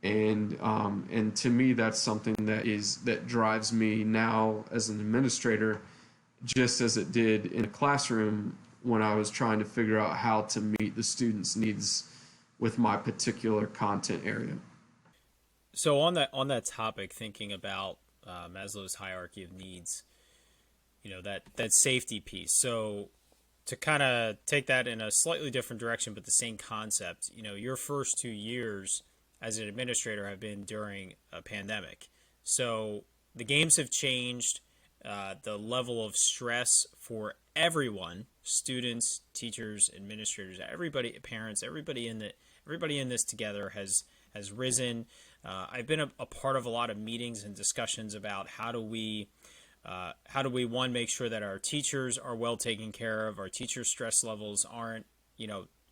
And to me, that's something that drives me now as an administrator, just as it did in a classroom when I was trying to figure out how to meet the students' needs with my particular content area. So on that topic, thinking about Maslow's hierarchy of needs, that safety piece. So to kind of take that in a slightly different direction, but the same concept, your first 2 years as an administrator have been during a pandemic. So the games have changed. the level of stress for everyone, students, teachers, administrators, everybody, parents, everybody in this together has risen. I've been a part of a lot of meetings and discussions about how do we one, make sure that our teachers are well taken care of, our teachers' stress levels aren't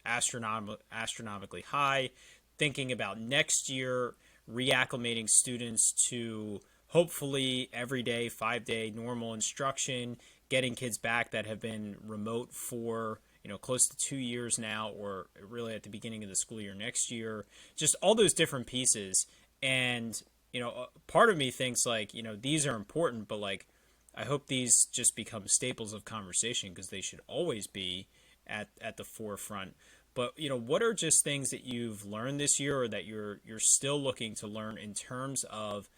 astronomically high, thinking about next year reacclimating students to hopefully everyday 5-day normal instruction, getting kids back that have been remote for close to 2 years now, or really at the beginning of the school year next year, just all those different pieces. And part of me thinks like these are important, but like I hope these just become staples of conversation, because they should always be at the forefront. But what are just things that you've learned this year, or that you're still looking to learn, in terms of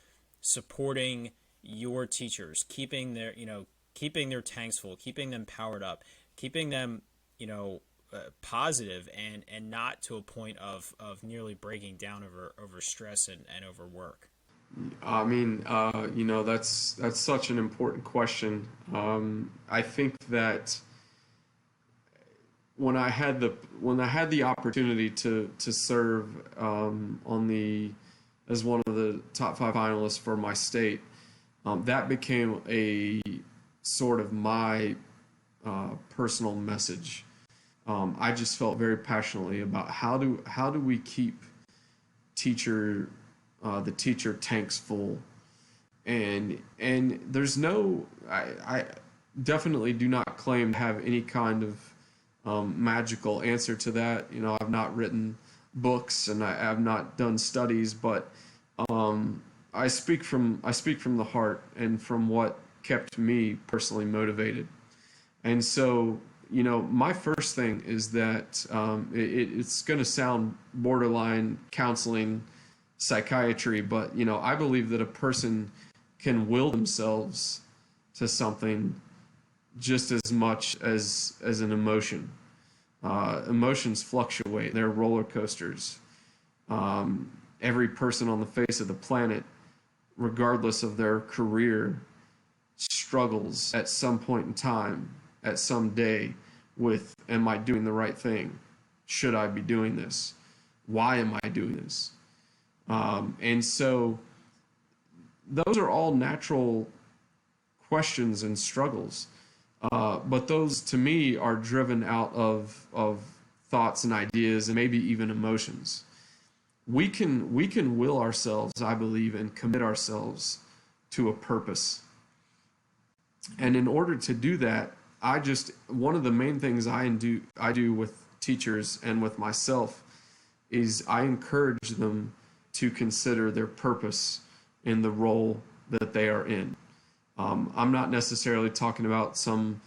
supporting your teachers, keeping their tanks full, keeping them powered up, keeping them positive, and not to a point of nearly breaking down over stress and overwork? I mean, that's such an important question. I think that when I had the opportunity to serve as one of the top 5 finalists for my state, that became a sort of my personal message. I just felt very passionately about how do we keep the teacher tanks full, and there's no, I definitely do not claim to have any kind of magical answer to that. I've not written books and I have not done studies, but I speak from the heart and from what kept me personally motivated. And so, my first thing is that it's going to sound borderline counseling, psychiatry, but I believe that a person can will themselves to something just as much as an emotion. Emotions fluctuate; they're roller coasters. Every person on the face of the planet, regardless of their career, struggles at some point in time, at some day, with, am I doing the right thing? Should I be doing this? Why am I doing this? And so those are all natural questions and struggles. But those, to me, are driven out of thoughts and ideas and maybe even emotions. We can will ourselves, I believe, and commit ourselves to a purpose. And in order to do that, one of the main things I do with teachers and with myself is I encourage them to consider their purpose in the role that they are in. I'm not necessarily talking about some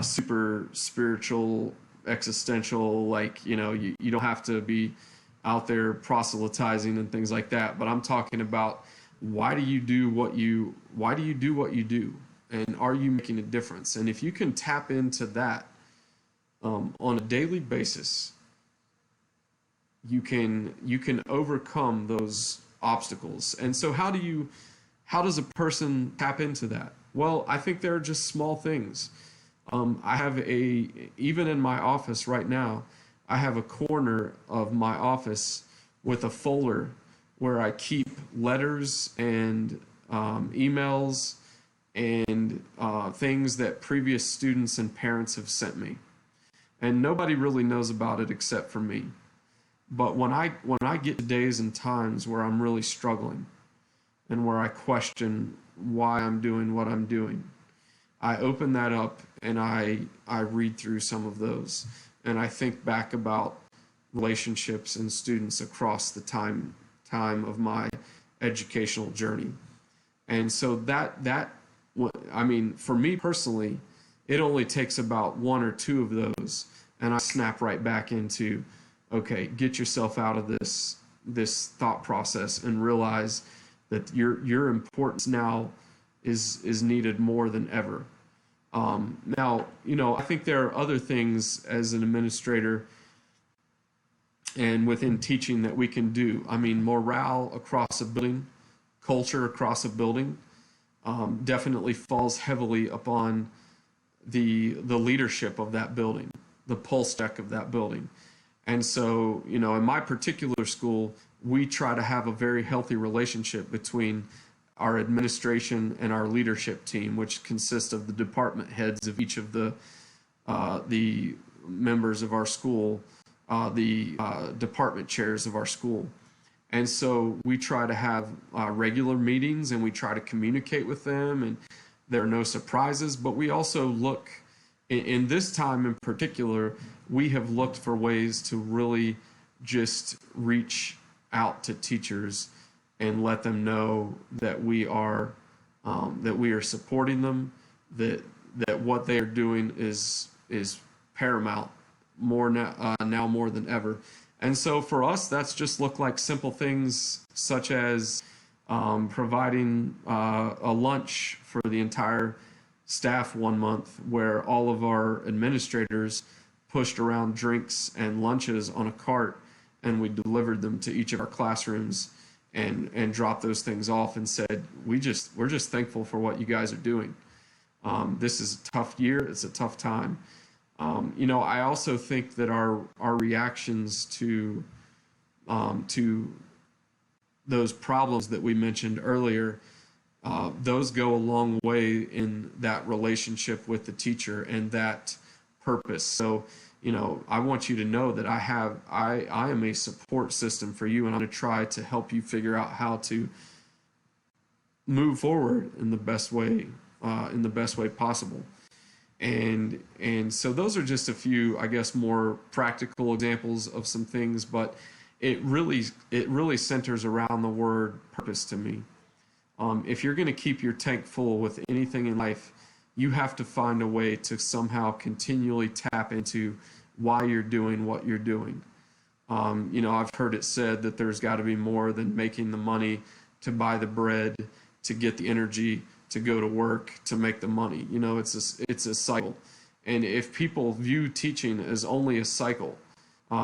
super spiritual, existential, like, you don't have to be out there proselytizing and things like that, but I'm talking about, why do you do what you do? And are you making a difference? And if you can tap into that on a daily basis, you can overcome those obstacles. And so how does a person tap into that? Well, I think there are just small things. I have even in my office right now, I have a corner of my office with a folder where I keep letters and emails and things that previous students and parents have sent me. And nobody really knows about it except for me. But when I get to days and times where I'm really struggling and where I question why I'm doing what I'm doing, I open that up and I read through some of those, and I think back about relationships and students across the time of my educational journey. And so I mean, for me personally, it only takes about 1 or 2 of those, and I snap right back into, okay, get yourself out of this thought process and realize that your importance now is needed more than ever. Now, I think there are other things as an administrator and within teaching that we can do. I mean, morale across a building, culture across a building. definitely falls heavily upon the leadership of that building, the pulse check of that building. And so, in my particular school, we try to have a very healthy relationship between our administration and our leadership team, which consists of the department heads of each of the members of our school, the department chairs of our school. And so we try to have regular meetings, and we try to communicate with them, and there are no surprises. But we also look, in this time in particular, we have looked for ways to really just reach out to teachers and let them know that we are supporting them, that what they are doing is paramount now more than ever. And so for us, that's just looked like simple things such as providing a lunch for the entire staff one month, where all of our administrators pushed around drinks and lunches on a cart, and we delivered them to each of our classrooms and dropped those things off and said, we're just thankful for what you guys are doing. This is a tough year. It's a tough time. I also think that our reactions to those problems that we mentioned earlier, those go a long way in that relationship with the teacher and that purpose. So, I want you to know that I am a support system for you, and I'm going to try to help you figure out how to move forward in the best way possible. And so those are just a few, I guess, more practical examples of some things, but it really centers around the word purpose to me. If you're going to keep your tank full with anything in life, you have to find a way to somehow continually tap into why you're doing what you're doing. I've heard it said that there's got to be more than making the money to buy the bread, to get the energy, to go to work, to make the money. It's a cycle. And if people view teaching as only a cycle,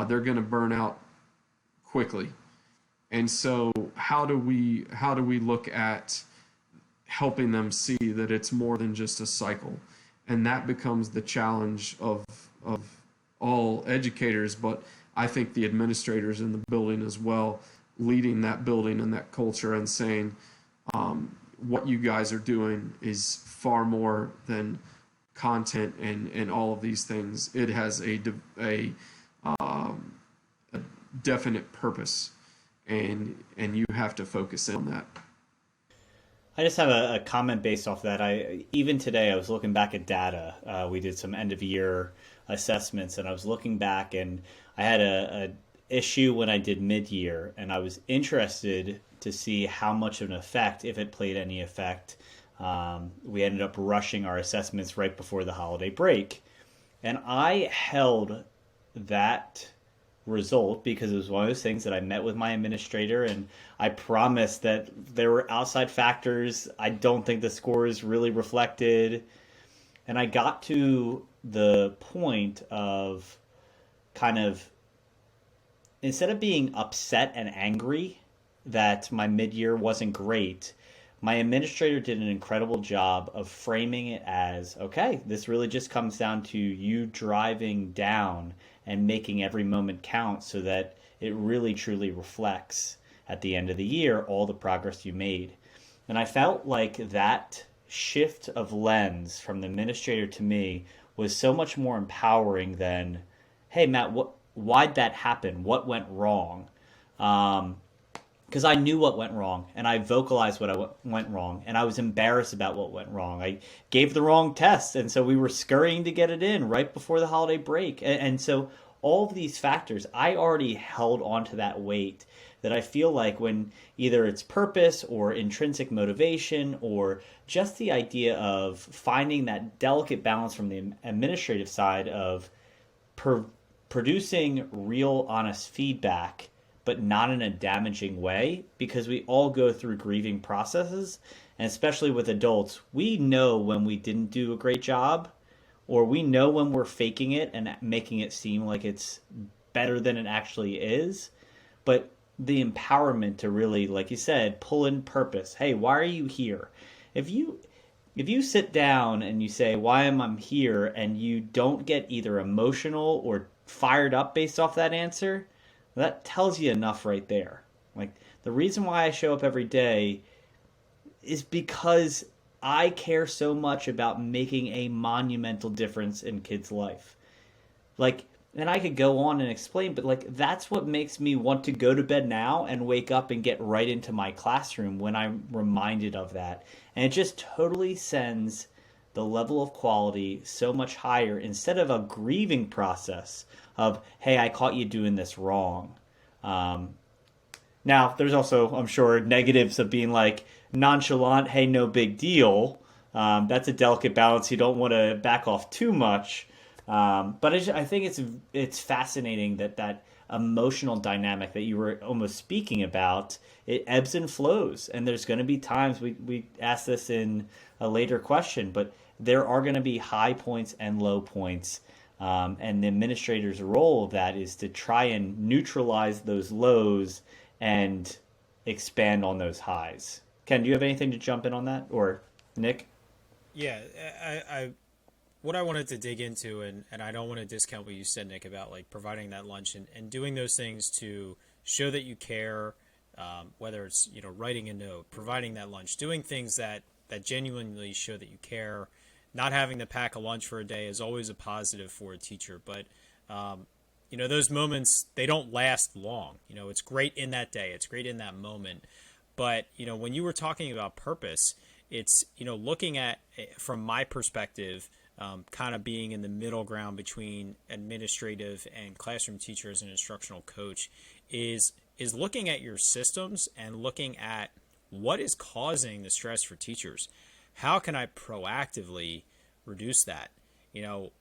they're going to burn out quickly. And so how do we look at helping them see that it's more than just a cycle? And that becomes the challenge of all educators, but I think the administrators in the building as well, leading that building and that culture and saying, what you guys are doing is far more than content and all of these things. It has a definite purpose, and you have to focus in on that. I just have a comment based off that. Even today, I was looking back at data. We did some end of year assessments, and I was looking back, and I had a issue when I did mid-year, and I was interested to see how much of an effect, if it played any effect. We ended up rushing our assessments right before the holiday break, and I held that result because it was one of those things that I met with my administrator, and I promised that there were outside factors. I don't think the scores really reflected, and I got to the point of kind of, instead of being upset and angry that my mid-year wasn't great, my administrator did an incredible job of framing it as, okay, this really just comes down to you driving down and making every moment count so that it really truly reflects at the end of the year all the progress you made. And I felt like that shift of lens from the administrator to me was so much more empowering than, hey, Matt, why'd that happen? What went wrong? Because I knew what went wrong, and I vocalized what went wrong, and I was embarrassed about what went wrong. I gave the wrong test, and so we were scurrying to get it in right before the holiday break. And so all of these factors, I already held onto that weight that I feel like when either it's purpose or intrinsic motivation or just the idea of finding that delicate balance from the administrative side of producing real, honest feedback, but not in a damaging way, because we all go through grieving processes, and especially with adults, we know when we didn't do a great job, or we know when we're faking it and making it seem like it's better than it actually is. But the empowerment to really, like you said, pull in purpose. Hey, why are you here? if you sit down and you say, why am I here, and you don't get either emotional or fired up based off that answer, that tells you enough right there. Like, the reason why I show up every day is because I care so much about making a monumental difference in kids' life. Like, and I could go on and explain, but like, that's what makes me want to go to bed now and wake up and get right into my classroom when I'm reminded of that. And it just totally sends the level of quality so much higher, instead of a grieving process of, hey, I caught you doing this wrong. Now, there's also, I'm sure, negatives of being like nonchalant, hey, no big deal. That's a delicate balance. You don't want to back off too much. But I think it's fascinating that emotional dynamic that you were almost speaking about, it ebbs and flows. And there's going to be times, we asked this in a later question, but there are going to be high points and low points. And the administrator's role of that is to try and neutralize those lows and expand on those highs. Ken, do you have anything to jump in on that? Or Nick? Yeah, I what I wanted to dig into, and I don't want to discount what you said, Nick, about like providing that lunch and doing those things to show that you care, whether it's, writing a note, providing that lunch, doing things that genuinely show that you care. Not having to pack a lunch for a day is always a positive for a teacher, but those moments, they don't last long. It's great in that day, it's great in that moment, but when you were talking about purpose, it's looking at, from my perspective, kind of being in the middle ground between administrative and classroom teacher as an instructional coach, is looking at your systems and looking at what is causing the stress for teachers. How can I proactively reduce that?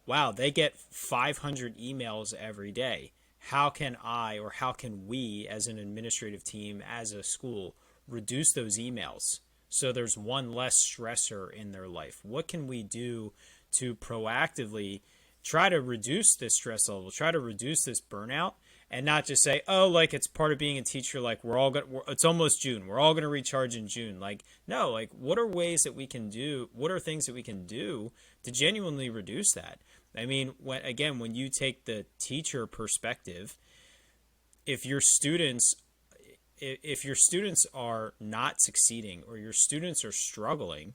Wow, they get 500 emails every day. How can I, or how can we as an administrative team, as a school, reduce those emails so there's one less stressor in their life? What can we do to proactively try to reduce this stress level, try to reduce this burnout, and not just say, oh, like it's part of being a teacher, like it's almost June, we're all going to recharge in June. Like, no, like what are ways that we can do, what are things that we can do to genuinely reduce that? I mean, when you take the teacher perspective, if your students are not succeeding, or your students are struggling,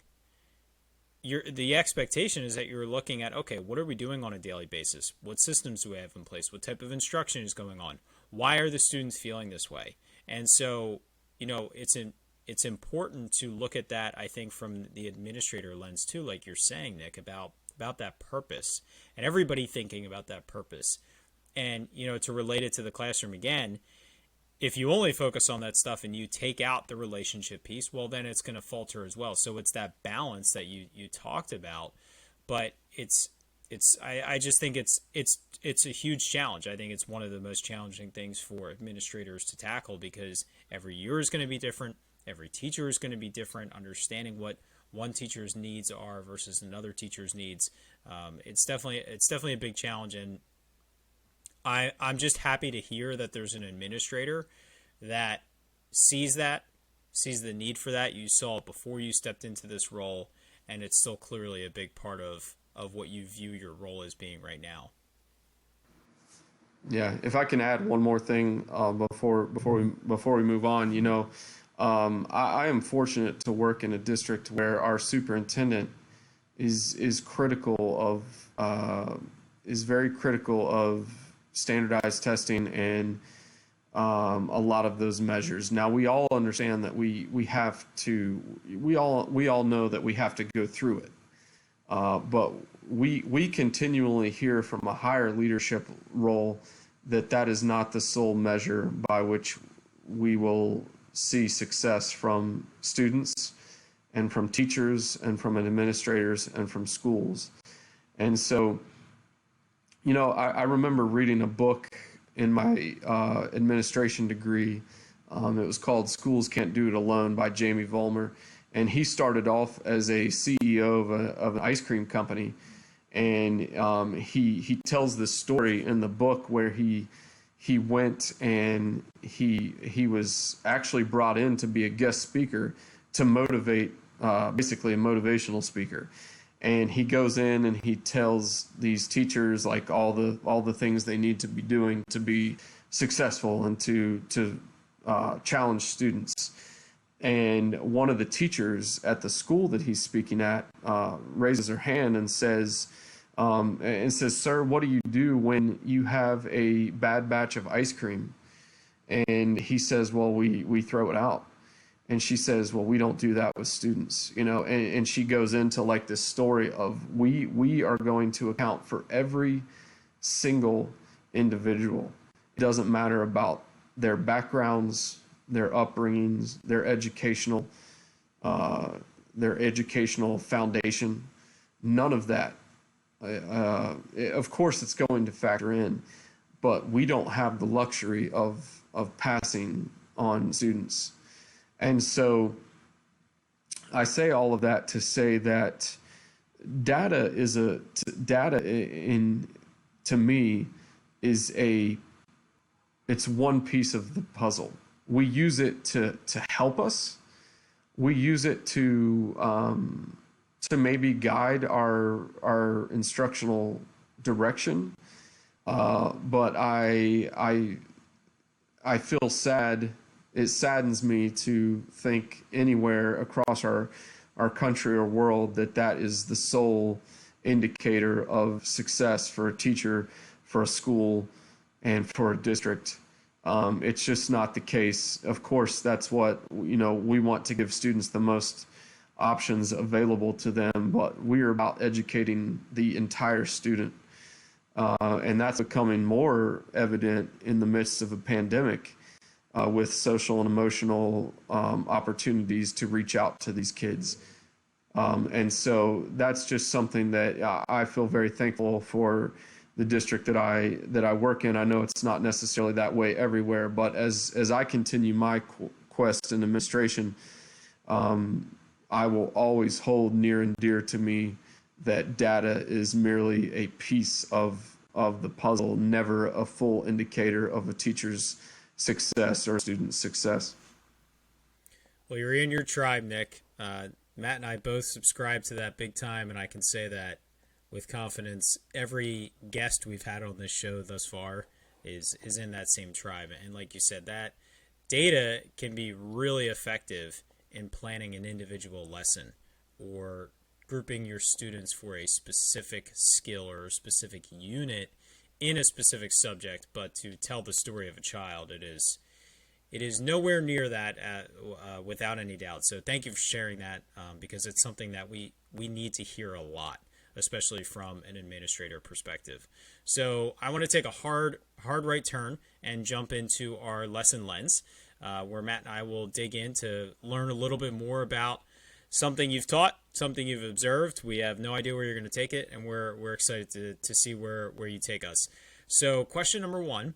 the expectation is that you're looking at, okay, what are we doing on a daily basis? What systems do we have in place? What type of instruction is going on? Why are the students feeling this way? And so, it's important to look at that, I think, from the administrator lens too, like you're saying, Nick, about that purpose, and everybody thinking about that purpose. And, to relate it to the classroom again, if you only focus on that stuff and you take out the relationship piece, well, then it's going to falter as well. So it's that balance that you talked about, but I just think it's a huge challenge. I think it's one of the most challenging things for administrators to tackle, because every year is going to be different. Every teacher is going to be different. Understanding what one teacher's needs are versus another teacher's needs. It's definitely a big challenge. And I'm just happy to hear that there's an administrator that sees the need for that. You saw it before you stepped into this role, and it's still clearly a big part of what you view your role as being right now. Yeah, if I can add one more thing before we move on, I am fortunate to work in a district where our superintendent is very critical of standardized testing and a lot of those measures. Now, we all understand that we all know that we have to go through it, but we continually hear from a higher leadership role that is not the sole measure by which we will see success from students and from teachers and from administrators and from schools. And so, I remember reading a book in my administration degree. It was called Schools Can't Do It Alone by Jamie Vollmer. And he started off as a CEO of an ice cream company. And he tells this story in the book where he went and he was actually brought in to be a guest speaker to motivate basically a motivational speaker. And he goes in and he tells these teachers like all the things they need to be doing to be successful and to challenge students. And one of the teachers at the school that he's speaking at raises her hand and says, "Sir, what do you do when you have a bad batch of ice cream?" And he says, "Well, we throw it out." And she says, "Well, we don't do that with students," and she goes into like this story of we are going to account for every single individual. It doesn't matter about their backgrounds, their upbringings, their educational foundation, none of that. Of course, it's going to factor in, but we don't have the luxury of passing on students. And so I say all of that to say that data to me is it's one piece of the puzzle. We use it to help us. We use it to maybe guide our instructional direction. But I feel sad. It saddens me to think anywhere across our country or world that is the sole indicator of success for a teacher, for a school, and for a district. It's just not the case. Of course, that's what, we want to give students the most options available to them, but we are about educating the entire student. And that's becoming more evident in the midst of a pandemic. With social and emotional opportunities to reach out to these kids. And so that's just something that I feel very thankful for the district that I work in. I know it's not necessarily that way everywhere, but as I continue my quest in administration, I will always hold near and dear to me that data is merely a piece of the puzzle, never a full indicator of a teacher's success or student success. Well, you're in your tribe, Nick. Matt and I both subscribe to that big time, and I can say that with confidence. Every guest we've had on this show thus far is in that same tribe. And like you said, that data can be really effective in planning an individual lesson or grouping your students for a specific skill or a specific unit in a specific subject. But to tell the story of a child, it is nowhere near that without any doubt. So thank you for sharing that, because it's something that we need to hear a lot, especially from an administrator perspective. So I want to take a hard right turn and jump into our lesson lens, where Matt and I will dig in to learn a little bit more about something you've taught, something you've observed. We have no idea where you're going to take it, and we're excited to see where you take us. So question number 1,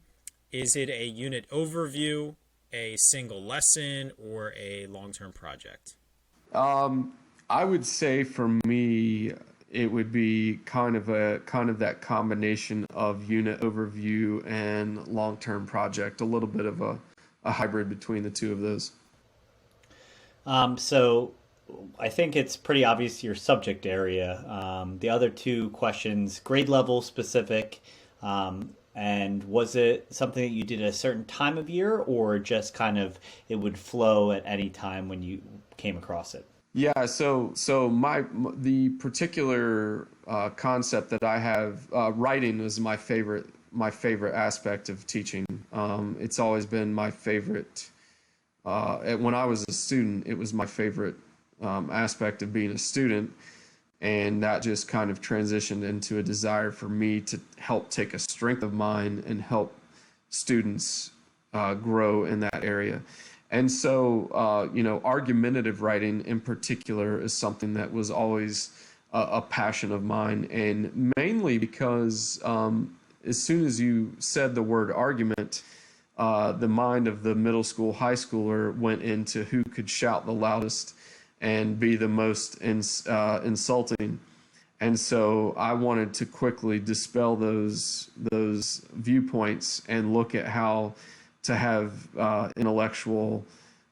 is it a unit overview, a single lesson, or a long-term project? I would say for me, it would be kind of that combination of unit overview and long-term project, a little bit of a hybrid between the two of those. So I think it's pretty obvious your subject area. The other two questions, grade level specific, and was it something that you did at a certain time of year, or just kind of it would flow at any time when you came across it? Yeah, so the particular concept that I have, writing is my favorite aspect of teaching. It's always been my favorite. When I was a student, it was my favorite aspect of being a student, and that just kind of transitioned into a desire for me to help take a strength of mine and help students grow in that area. And so, argumentative writing in particular is something that was always a passion of mine, and mainly because as soon as you said the word argument, the mind of the middle school, high schooler went into who could shout the loudest and be the most insulting. And so I wanted to quickly dispel those viewpoints and look at how to have intellectual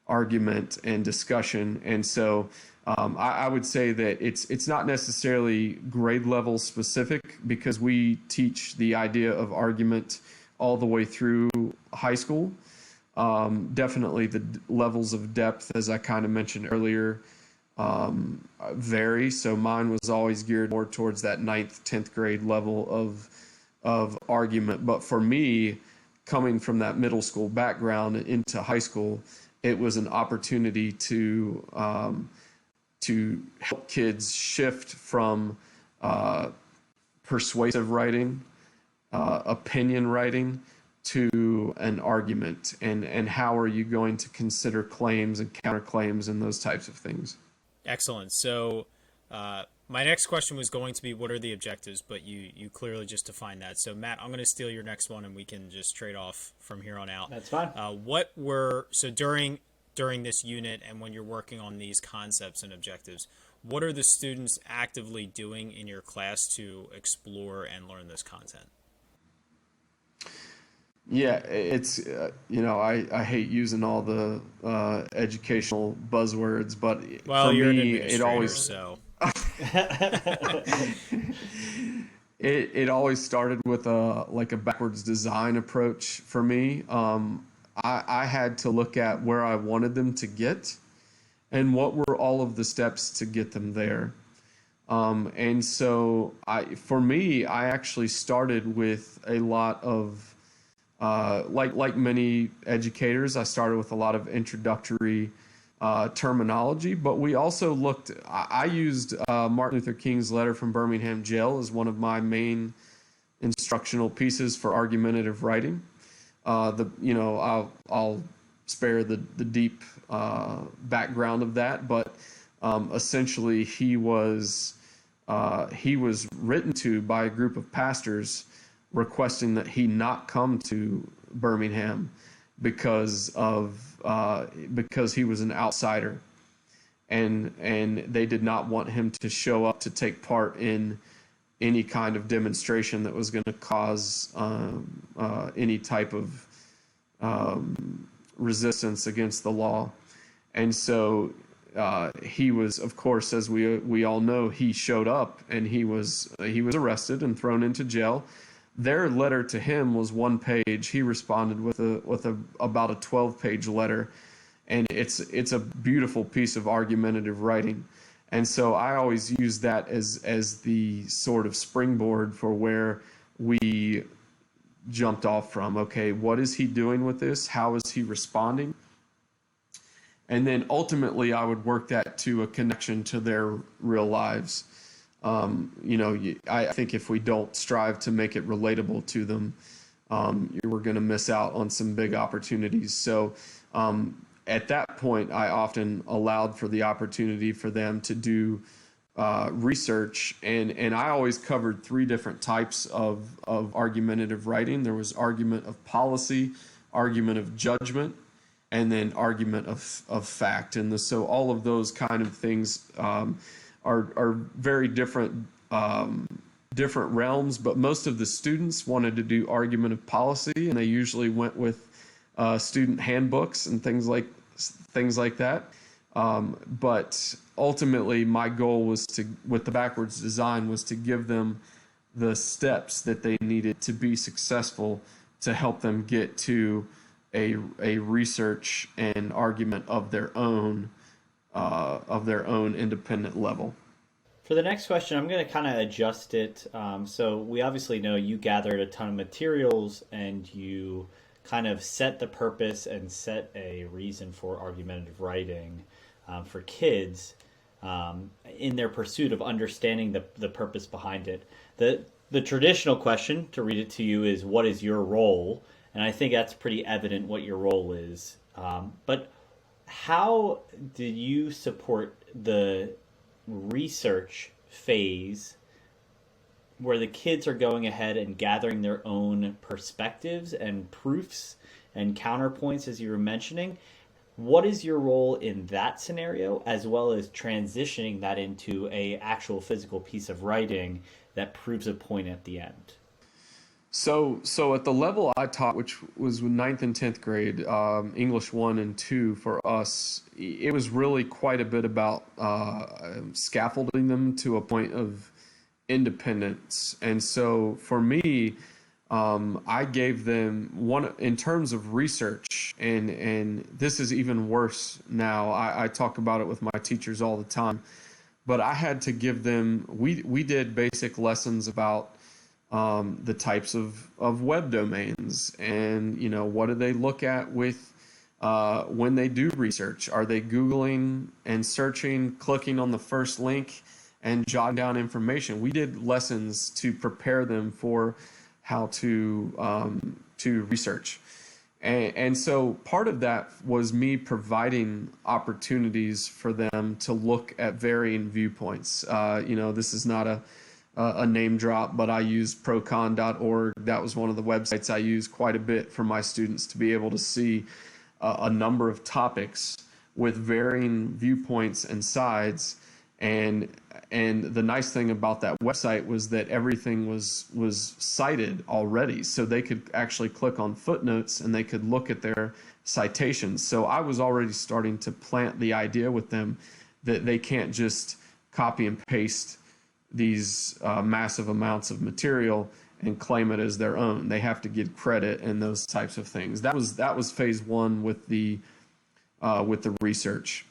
argument and discussion. And so I would say that it's not necessarily grade level specific, because we teach the idea of argument all the way through high school. Definitely the levels of depth, as I kind of mentioned earlier, vary. So mine was always geared more towards that 9th, 10th grade level of argument. But for me, coming from that middle school background into high school, it was an opportunity to help kids shift from persuasive writing, opinion writing, to an argument, and how are you going to consider claims and counterclaims and those types of things. Excellent. So my next question was going to be, what are the objectives? But you clearly just defined that. So Matt, I'm going to steal your next one, and we can just trade off from here on out. That's fine. So during this unit, and when you're working on these concepts and objectives, what are the students actively doing in your class to explore and learn this content? Yeah, it's I hate using all the educational buzzwords, but for you're me, an it always so it always started with a backwards design approach for me. I had to look at where I wanted them to get and what were all of the steps to get them there. And so for me, I actually started with a lot of like many educators, I started with a lot of introductory terminology, but we also I used Martin Luther King's letter from Birmingham jail as one of my main instructional pieces for argumentative writing. I'll spare the deep background of that, but essentially he was written to by a group of pastors requesting that he not come to Birmingham because he was an outsider, and they did not want him to show up to take part in any kind of demonstration that was going to cause any type of resistance against the law. And so he was, of course, as we all know, he showed up, and he was arrested and thrown into jail. Their letter to him was one page. He responded with about a 12-page letter, and it's a beautiful piece of argumentative writing. And so I always use that as the sort of springboard for where we jumped off from. Okay, what is he doing with this? How is he responding? And then ultimately, I would work that to a connection to their real lives. I think if we don't strive to make it relatable to them, we're going to miss out on some big opportunities. So at that point, I often allowed for the opportunity for them to do research, and I always covered 3 different types of argumentative writing. There was argument of policy, argument of judgment, and then argument of fact. And so all of those kind of things are very different realms, but most of the students wanted to do argument of policy, and they usually went with student handbooks and things like that. But ultimately, my goal was with the backwards design, was to give them the steps that they needed to be successful, to help them get to a research and argument of their own independent level. For the next question, I'm going to kind of adjust it. So we obviously know you gathered a ton of materials, and you kind of set the purpose and set a reason for argumentative writing for kids in their pursuit of understanding the purpose behind it. The traditional question, to read it to you, is what is your role? And I think that's pretty evident what your role is. But how did you support the research phase where the kids are going ahead and gathering their own perspectives and proofs and counterpoints, as you were mentioning? What is your role in that scenario, as well as transitioning that into a actual physical piece of writing that proves a point at the end? So at the level I taught, which was ninth and 10th grade, English 1 and 2 for us, it was really quite a bit about scaffolding them to a point of independence. And so for me, I gave them one in terms of research, and this is even worse now. I talk about it with my teachers all the time, but I had to give them. We did basic lessons about the types of web domains, and what do they look at with when they do research? Are they Googling and searching, clicking on the first link, and jotting down information? We did lessons to prepare them for how to research. And so part of that was me providing opportunities for them to look at varying viewpoints. This is not a name drop, but I used procon.org. That was one of the websites I used quite a bit for my students to be able to see a number of topics with varying viewpoints and sides. And the nice thing about that website was that everything was cited already. So they could actually click on footnotes and they could look at their citations. So I was already starting to plant the idea with them that they can't just copy and paste these massive amounts of material and claim it as their own. They have to get credit and those types of things. That was phase one with the research.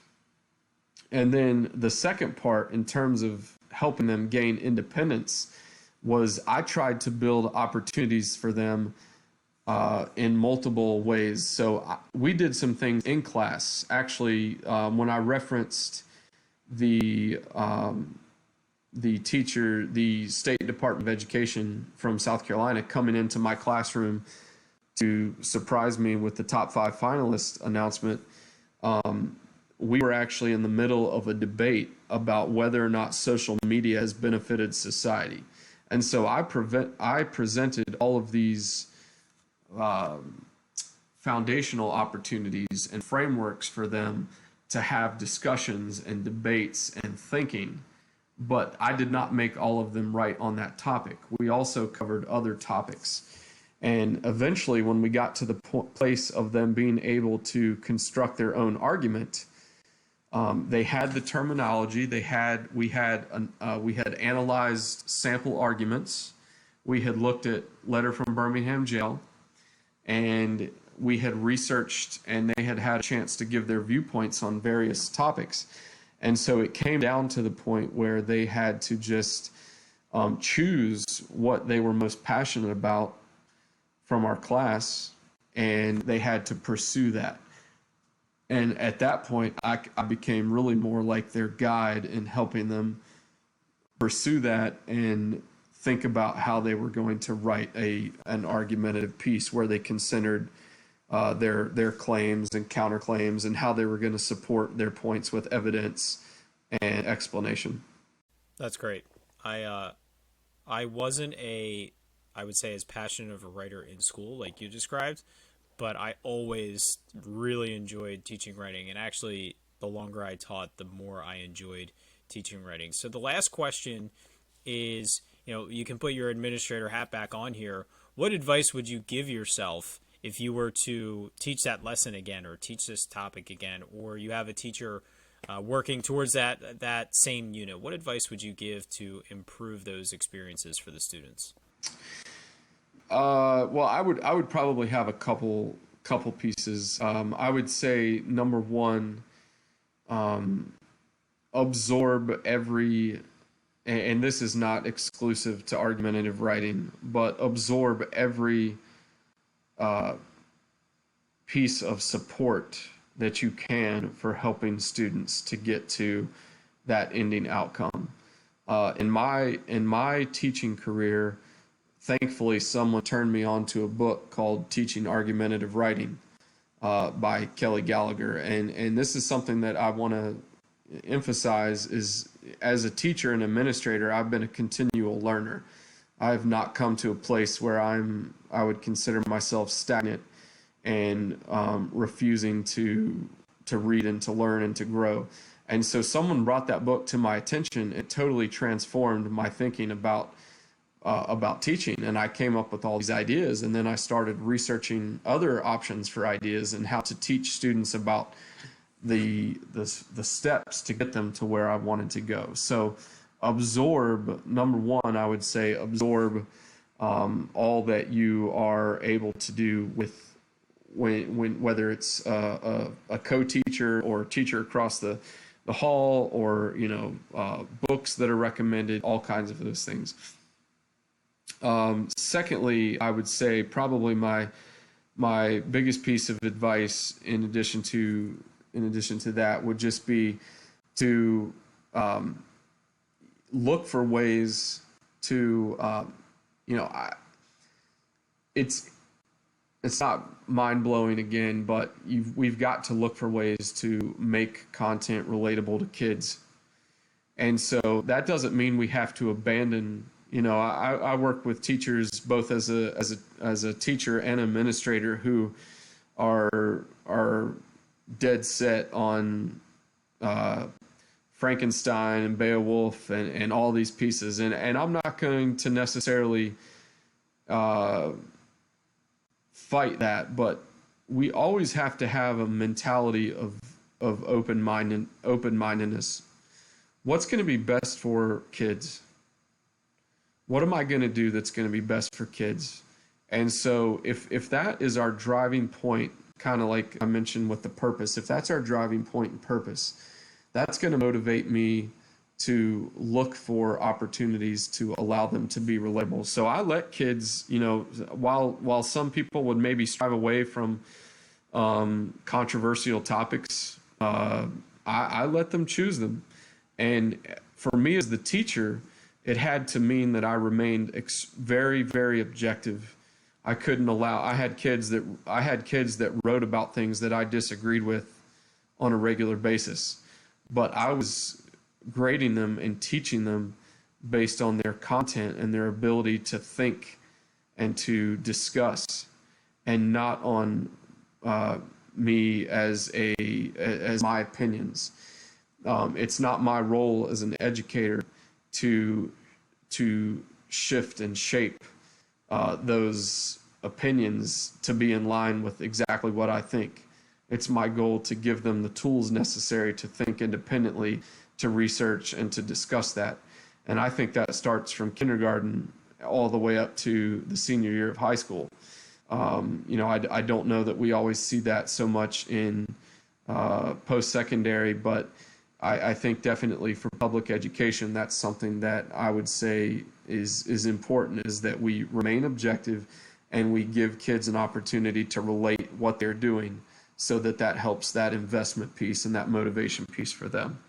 And then the second part, in terms of helping them gain independence, was I tried to build opportunities for them in multiple ways. So we did some things in class. Actually, when I referenced the teacher, the State Department of Education from South Carolina coming into my classroom to surprise me with the top 5 finalist announcement, we were actually in the middle of a debate about whether or not social media has benefited society. And so I presented all of these foundational opportunities and frameworks for them to have discussions and debates and thinking, but I did not make all of them right on that topic. We also covered other topics. And eventually, when we got to the place of them being able to construct their own argument, they had the terminology. We had analyzed sample arguments. We had looked at Letter from Birmingham Jail, and we had researched, and they had had a chance to give their viewpoints on various topics. And so it came down to the point where they had to just choose what they were most passionate about from our class, and they had to pursue that. And at that point, I became really more like their guide in helping them pursue that and think about how they were going to write an argumentative piece where they considered their claims and counterclaims and how they were going to support their points with evidence and explanation. That's great. I wasn't I would say as passionate of a writer in school like you described, but I always really enjoyed teaching writing. And actually, the longer I taught, the more I enjoyed teaching writing. So the last question is, you can put your administrator hat back on here. What advice would you give yourself if you were to teach that lesson again or teach this topic again, or you have a teacher working towards that same unit? What advice would you give to improve those experiences for the students? Well, I would probably have a couple pieces. I would say number one, absorb every, and this is not exclusive to argumentative writing, but absorb every piece of support that you can for helping students to get to that ending outcome. In my teaching career, thankfully, someone turned me on to a book called Teaching Argumentative Writing by Kelly Gallagher. And this is something that I want to emphasize is, as a teacher and administrator, I've been a continual learner. I have not come to a place where I would consider myself stagnant and refusing to read and to learn and to grow. And so someone brought that book to my attention. It totally transformed my thinking about about teaching, and I came up with all these ideas, and then I started researching other options for ideas and how to teach students about the steps to get them to where I wanted to go. So absorb, number one, I would say absorb all that you are able to do with whether it's a co-teacher or teacher across the hall, or books that are recommended, all kinds of those things. Secondly, I would say probably my biggest piece of advice in addition to that would just be to look for ways to it's not mind-blowing again, but we've got to look for ways to make content relatable to kids. And so that doesn't mean we have to abandon. I work with teachers both as a teacher and administrator who are dead set on Frankenstein and Beowulf and all these pieces, and I'm not going to necessarily fight that, but we always have to have a mentality of open-mindedness. What's going to be best for kids? What am I going to do that's going to be best for kids? And so if that is our driving point, kind of like I mentioned with the purpose, if that's our driving point and purpose, that's going to motivate me to look for opportunities to allow them to be relatable. So I let kids, while some people would maybe strive away from controversial topics, I let them choose them. And for me as the teacher, it had to mean that I remained very, very objective. I had kids that wrote about things that I disagreed with on a regular basis, but I was grading them and teaching them based on their content and their ability to think and to discuss, and not on me as my opinions. It's not my role as an educator to shift and shape those opinions to be in line with exactly what I think. It's my goal to give them the tools necessary to think independently, to research, and to discuss that. And I think that starts from kindergarten all the way up to the senior year of high school. I don't know that we always see that so much in post-secondary, but I think definitely for public education, that's something that I would say is important, is that we remain objective and we give kids an opportunity to relate what they're doing, so that helps that investment piece and that motivation piece for them.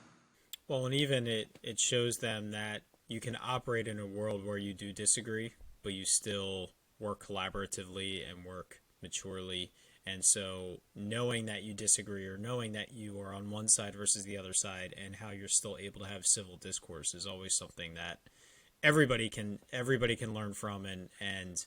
Well, and even it shows them that you can operate in a world where you do disagree, but you still work collaboratively and work maturely. And so knowing that you disagree, or knowing that you are on one side versus the other side, and how you're still able to have civil discourse, is always something that everybody can learn from, and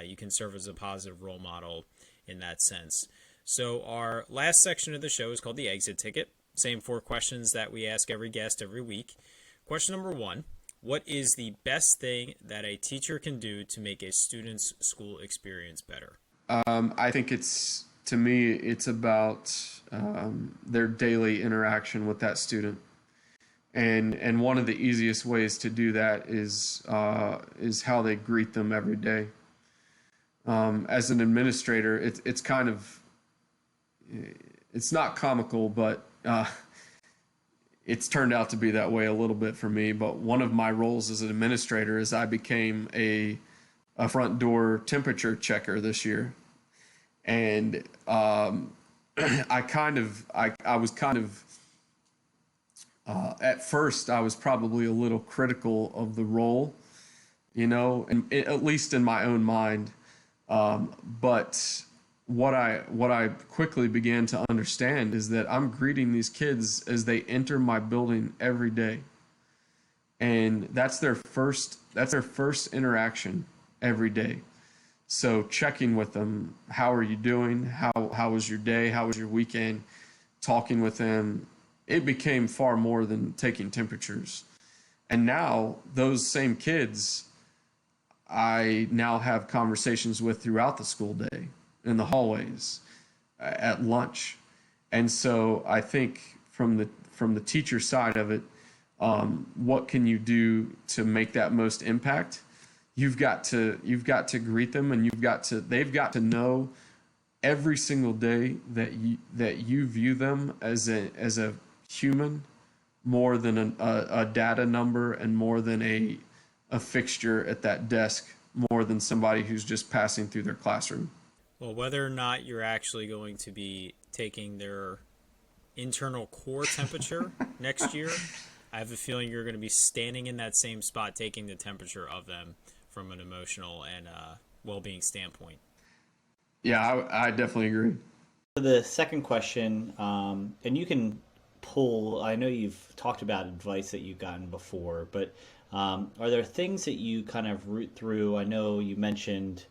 you can serve as a positive role model in that sense. So our last section of the show is called the exit ticket. Same 4 questions that we ask every guest every week. Question number 1, what is the best thing that a teacher can do to make a student's school experience better? I think to me, it's about their daily interaction with that student. And one of the easiest ways to do that is how they greet them every day. As an administrator, it's not comical, but it's turned out to be that way a little bit for me. But one of my roles as an administrator is I became a front door temperature checker this year. And I was at first I was probably a little critical of the role, and at least in my own mind. But what I quickly began to understand is that I'm greeting these kids as they enter my building every day. And that's their first interaction every day. So checking with them, how are you doing? How was your day? How was your weekend? Talking with them, it became far more than taking temperatures. And now those same kids, I now have conversations with throughout the school day, in the hallways, at lunch. And so I think from the teacher side of it, what can you do to make that most impact? You've got to greet them, and they've got to know every single day that you view them as a human, more than a data number, and more than a fixture at that desk, more than somebody who's just passing through their classroom. Well, whether or not you're actually going to be taking their internal core temperature next year, I have a feeling you're going to be standing in that same spot taking the temperature of them from an emotional and well-being standpoint. Yeah, I definitely agree. For the second question, and you can pull, I know you've talked about advice that you've gotten before, but are there things that you kind of root through? I know you mentioned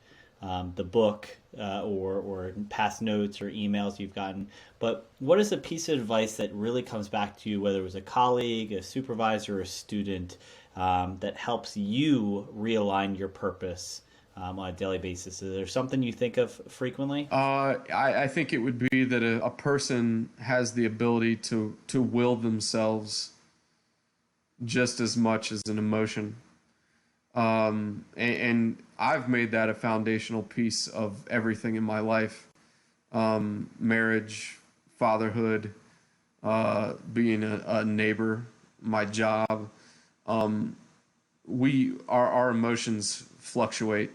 the book or past notes or emails you've gotten, but what is a piece of advice that really comes back to you, whether it was a colleague, a supervisor, or a student, that helps you realign your purpose on a daily basis? Is there something you think of frequently? I think it would be that a person has the ability to will themselves just as much as an emotion. And I've made that a foundational piece of everything in my life. Marriage, fatherhood, being a neighbor, my job. Our emotions fluctuate,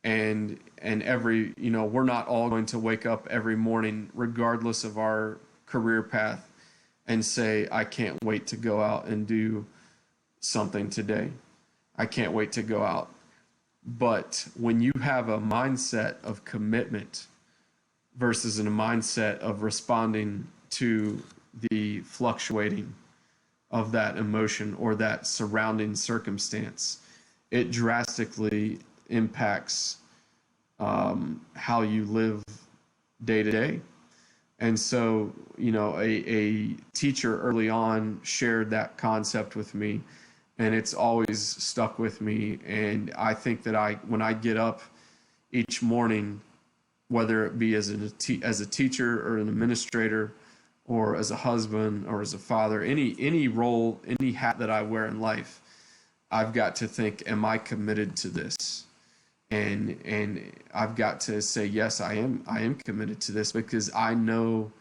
and we're not all going to wake up every morning, regardless of our career path, and say, I can't wait to go out and do something today. I can't wait to go out. But when you have a mindset of commitment versus a mindset of responding to the fluctuating of that emotion or that surrounding circumstance, it drastically impacts how you live day to day. And so, a teacher early on shared that concept with me, and it's always stuck with me. And I think that when I get up each morning, whether it be as a teacher or an administrator, or as a husband or as a father, any role, any hat that I wear in life, I've got to think, am I committed to this? And I've got to say, yes, I am committed to this, because I know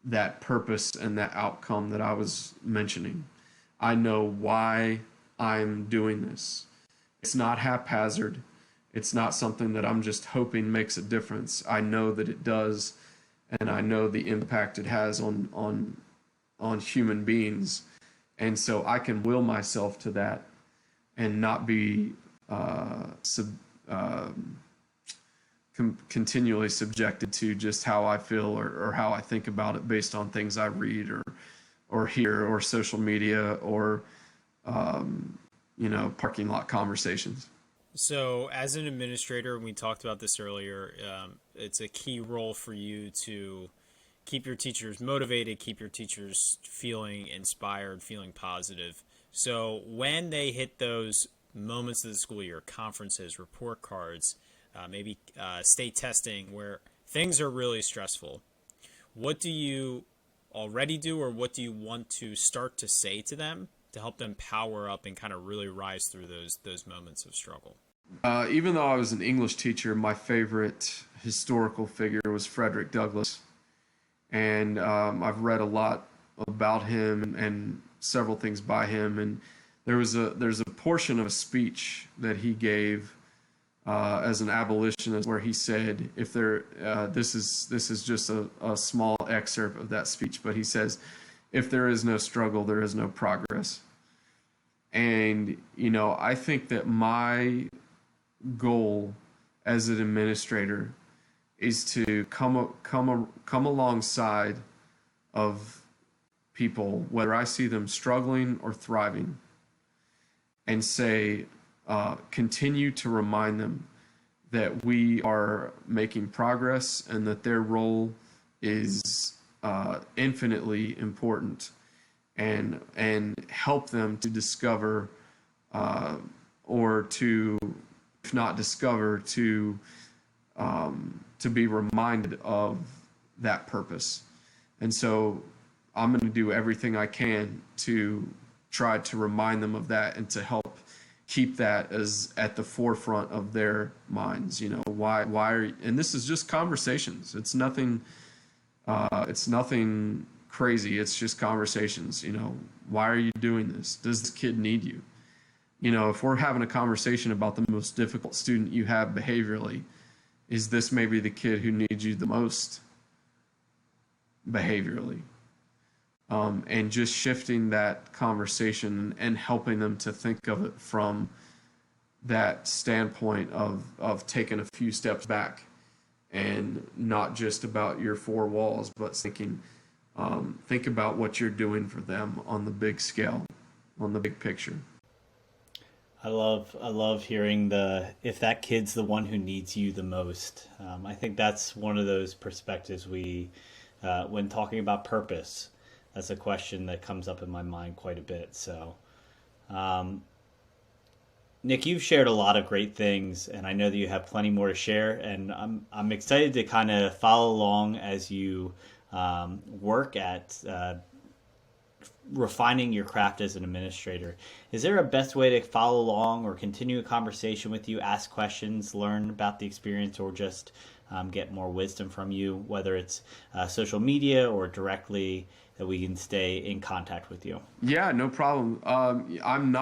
that purpose and that outcome that I was mentioning. I know why I'm doing this. It's not haphazard. It's not something that I'm just hoping makes a difference. I know that it does, and I know the impact it has on human beings. And so I can will myself to that and not be continually subjected to just how I feel or how I think about it based on things I read or hear or social media or parking lot conversations. So as an administrator, we talked about this earlier, it's a key role for you to keep your teachers motivated, keep your teachers feeling inspired, feeling positive. So when they hit those moments of the school year, conferences, report cards, maybe state testing, where things are really stressful, what do you already do, or what do you want to start to say to them to help them power up and kind of really rise through those moments of struggle? Even though I was an English teacher, my favorite historical figure was Frederick Douglass. And I've read a lot about him and several things by him. And there's a portion of a speech that he gave as an abolitionist where he said, this is just a small excerpt of that speech, but he says, if there is no struggle, there is no progress. And I think that my goal as an administrator is to come alongside of people, whether I see them struggling or thriving, and say, continue to remind them that we are making progress and that their role is infinitely important, and help them to discover or to, if not discover, to be reminded of that purpose. And so I'm going to do everything I can to try to remind them of that and to help keep that as at the forefront of their minds. You know, why are, and this is just conversations. It's nothing crazy. It's just conversations. You know, why are you doing this? Does this kid need you? You know, if we're having a conversation about the most difficult student you have behaviorally, is this maybe the kid who needs you the most behaviorally? And just shifting that conversation and helping them to think of it from that standpoint of taking a few steps back and not just about your four walls, but thinking, think about what you're doing for them on the big scale, on the big picture. I love hearing if that kid's the one who needs you the most. I think that's one of those perspectives when talking about purpose, that's a question that comes up in my mind quite a bit. So, Nick, you've shared a lot of great things, and I know that you have plenty more to share. And I'm excited to kind of follow along as you work at refining your craft as an administrator. Is there a best way to follow along or continue a conversation with you, ask questions, learn about the experience, or just get more wisdom from you, whether it's social media or directly, that we can stay in contact with you? Yeah, no problem. I'm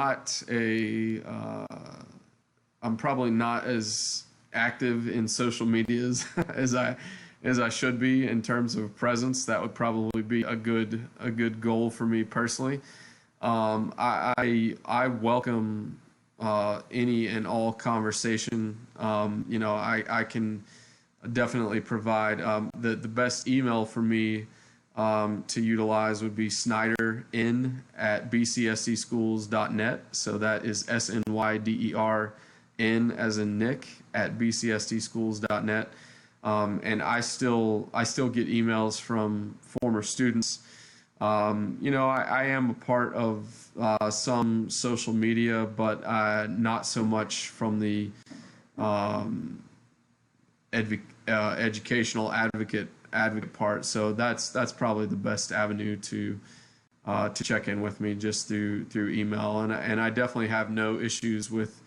probably not as active in social medias as I should be in terms of presence. That would probably be a good goal for me personally. I welcome any and all conversation. You know, I can definitely provide the best email for me to utilize would be snydern@bcsdschools.net. So that is SNYDERN as in Nick at bcsdschools.net. And I still get emails from former students. You know, I am a part of some social media, but not so much from the educational advocate part. So that's probably the best avenue to check in with me, just through email. And I definitely have no issues with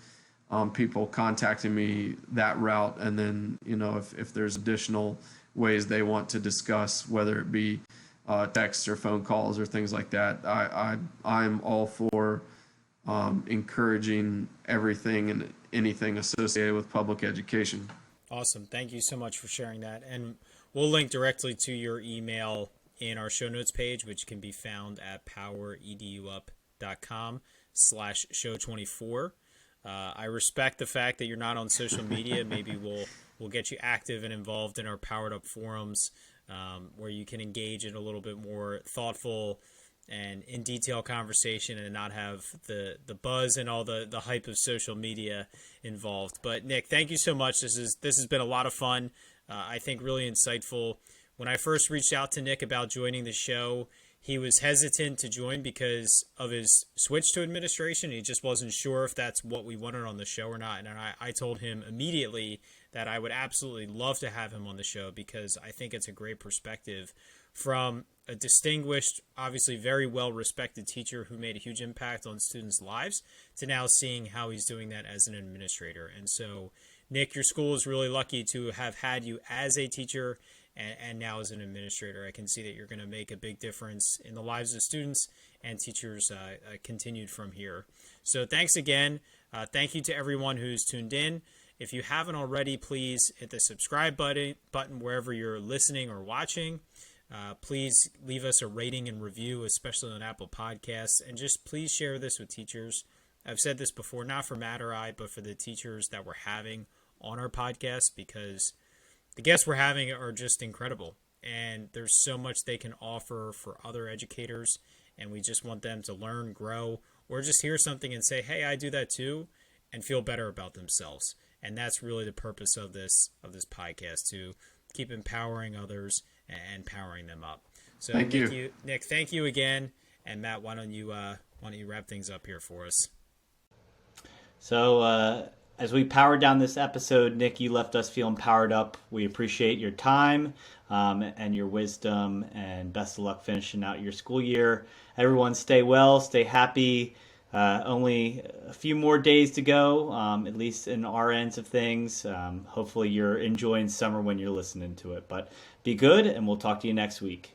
people contacting me that route. And then, you know, if there's additional ways they want to discuss, whether it be texts or phone calls or things like that, I'm all for encouraging everything and anything associated with public education. Awesome. Thank you so much for sharing that. And we'll link directly to your email in our show notes page, which can be found at powereduup.com/show24. I respect the fact that you're not on social media. Maybe we'll get you active and involved in our Powered Up forums, where you can engage in a little bit more thoughtful and in detail conversation and not have the buzz and all the hype of social media involved. But Nick, thank you so much. This has been a lot of fun. I think really insightful. When I first reached out to Nick about joining the show, he was hesitant to join because of his switch to administration. He just wasn't sure if that's what we wanted on the show or not. And I told him immediately that I would absolutely love to have him on the show, because I think it's a great perspective from a distinguished, obviously very well-respected teacher who made a huge impact on students' lives, to now seeing how he's doing that as an administrator. And so, Nick, your school is really lucky to have had you as a teacher and now as an administrator. I can see that you're going to make a big difference in the lives of students and teachers continued from here. So thanks again. Thank you to everyone who's tuned in. If you haven't already, please hit the subscribe button wherever you're listening or watching. Please leave us a rating and review, especially on Apple Podcasts, and just please share this with teachers. I've said this before, not for Matt or I, but for the teachers that we're having on our podcast, because the guests we're having are just incredible, and there's so much they can offer for other educators, and we just want them to learn, grow, or just hear something and say, hey, I do that too, and feel better about themselves. And that's really the purpose of this podcast, to keep empowering others and powering them up. So thank you, Nick. Thank you again. And Matt, why don't you wrap things up here for us? So as we power down this episode, Nick, you left us feeling powered up. We appreciate your time and your wisdom, and best of luck finishing out your school year. Everyone stay well, stay happy. Only a few more days to go, at least in our ends of things. Hopefully you're enjoying summer when you're listening to it. But be good, and we'll talk to you next week.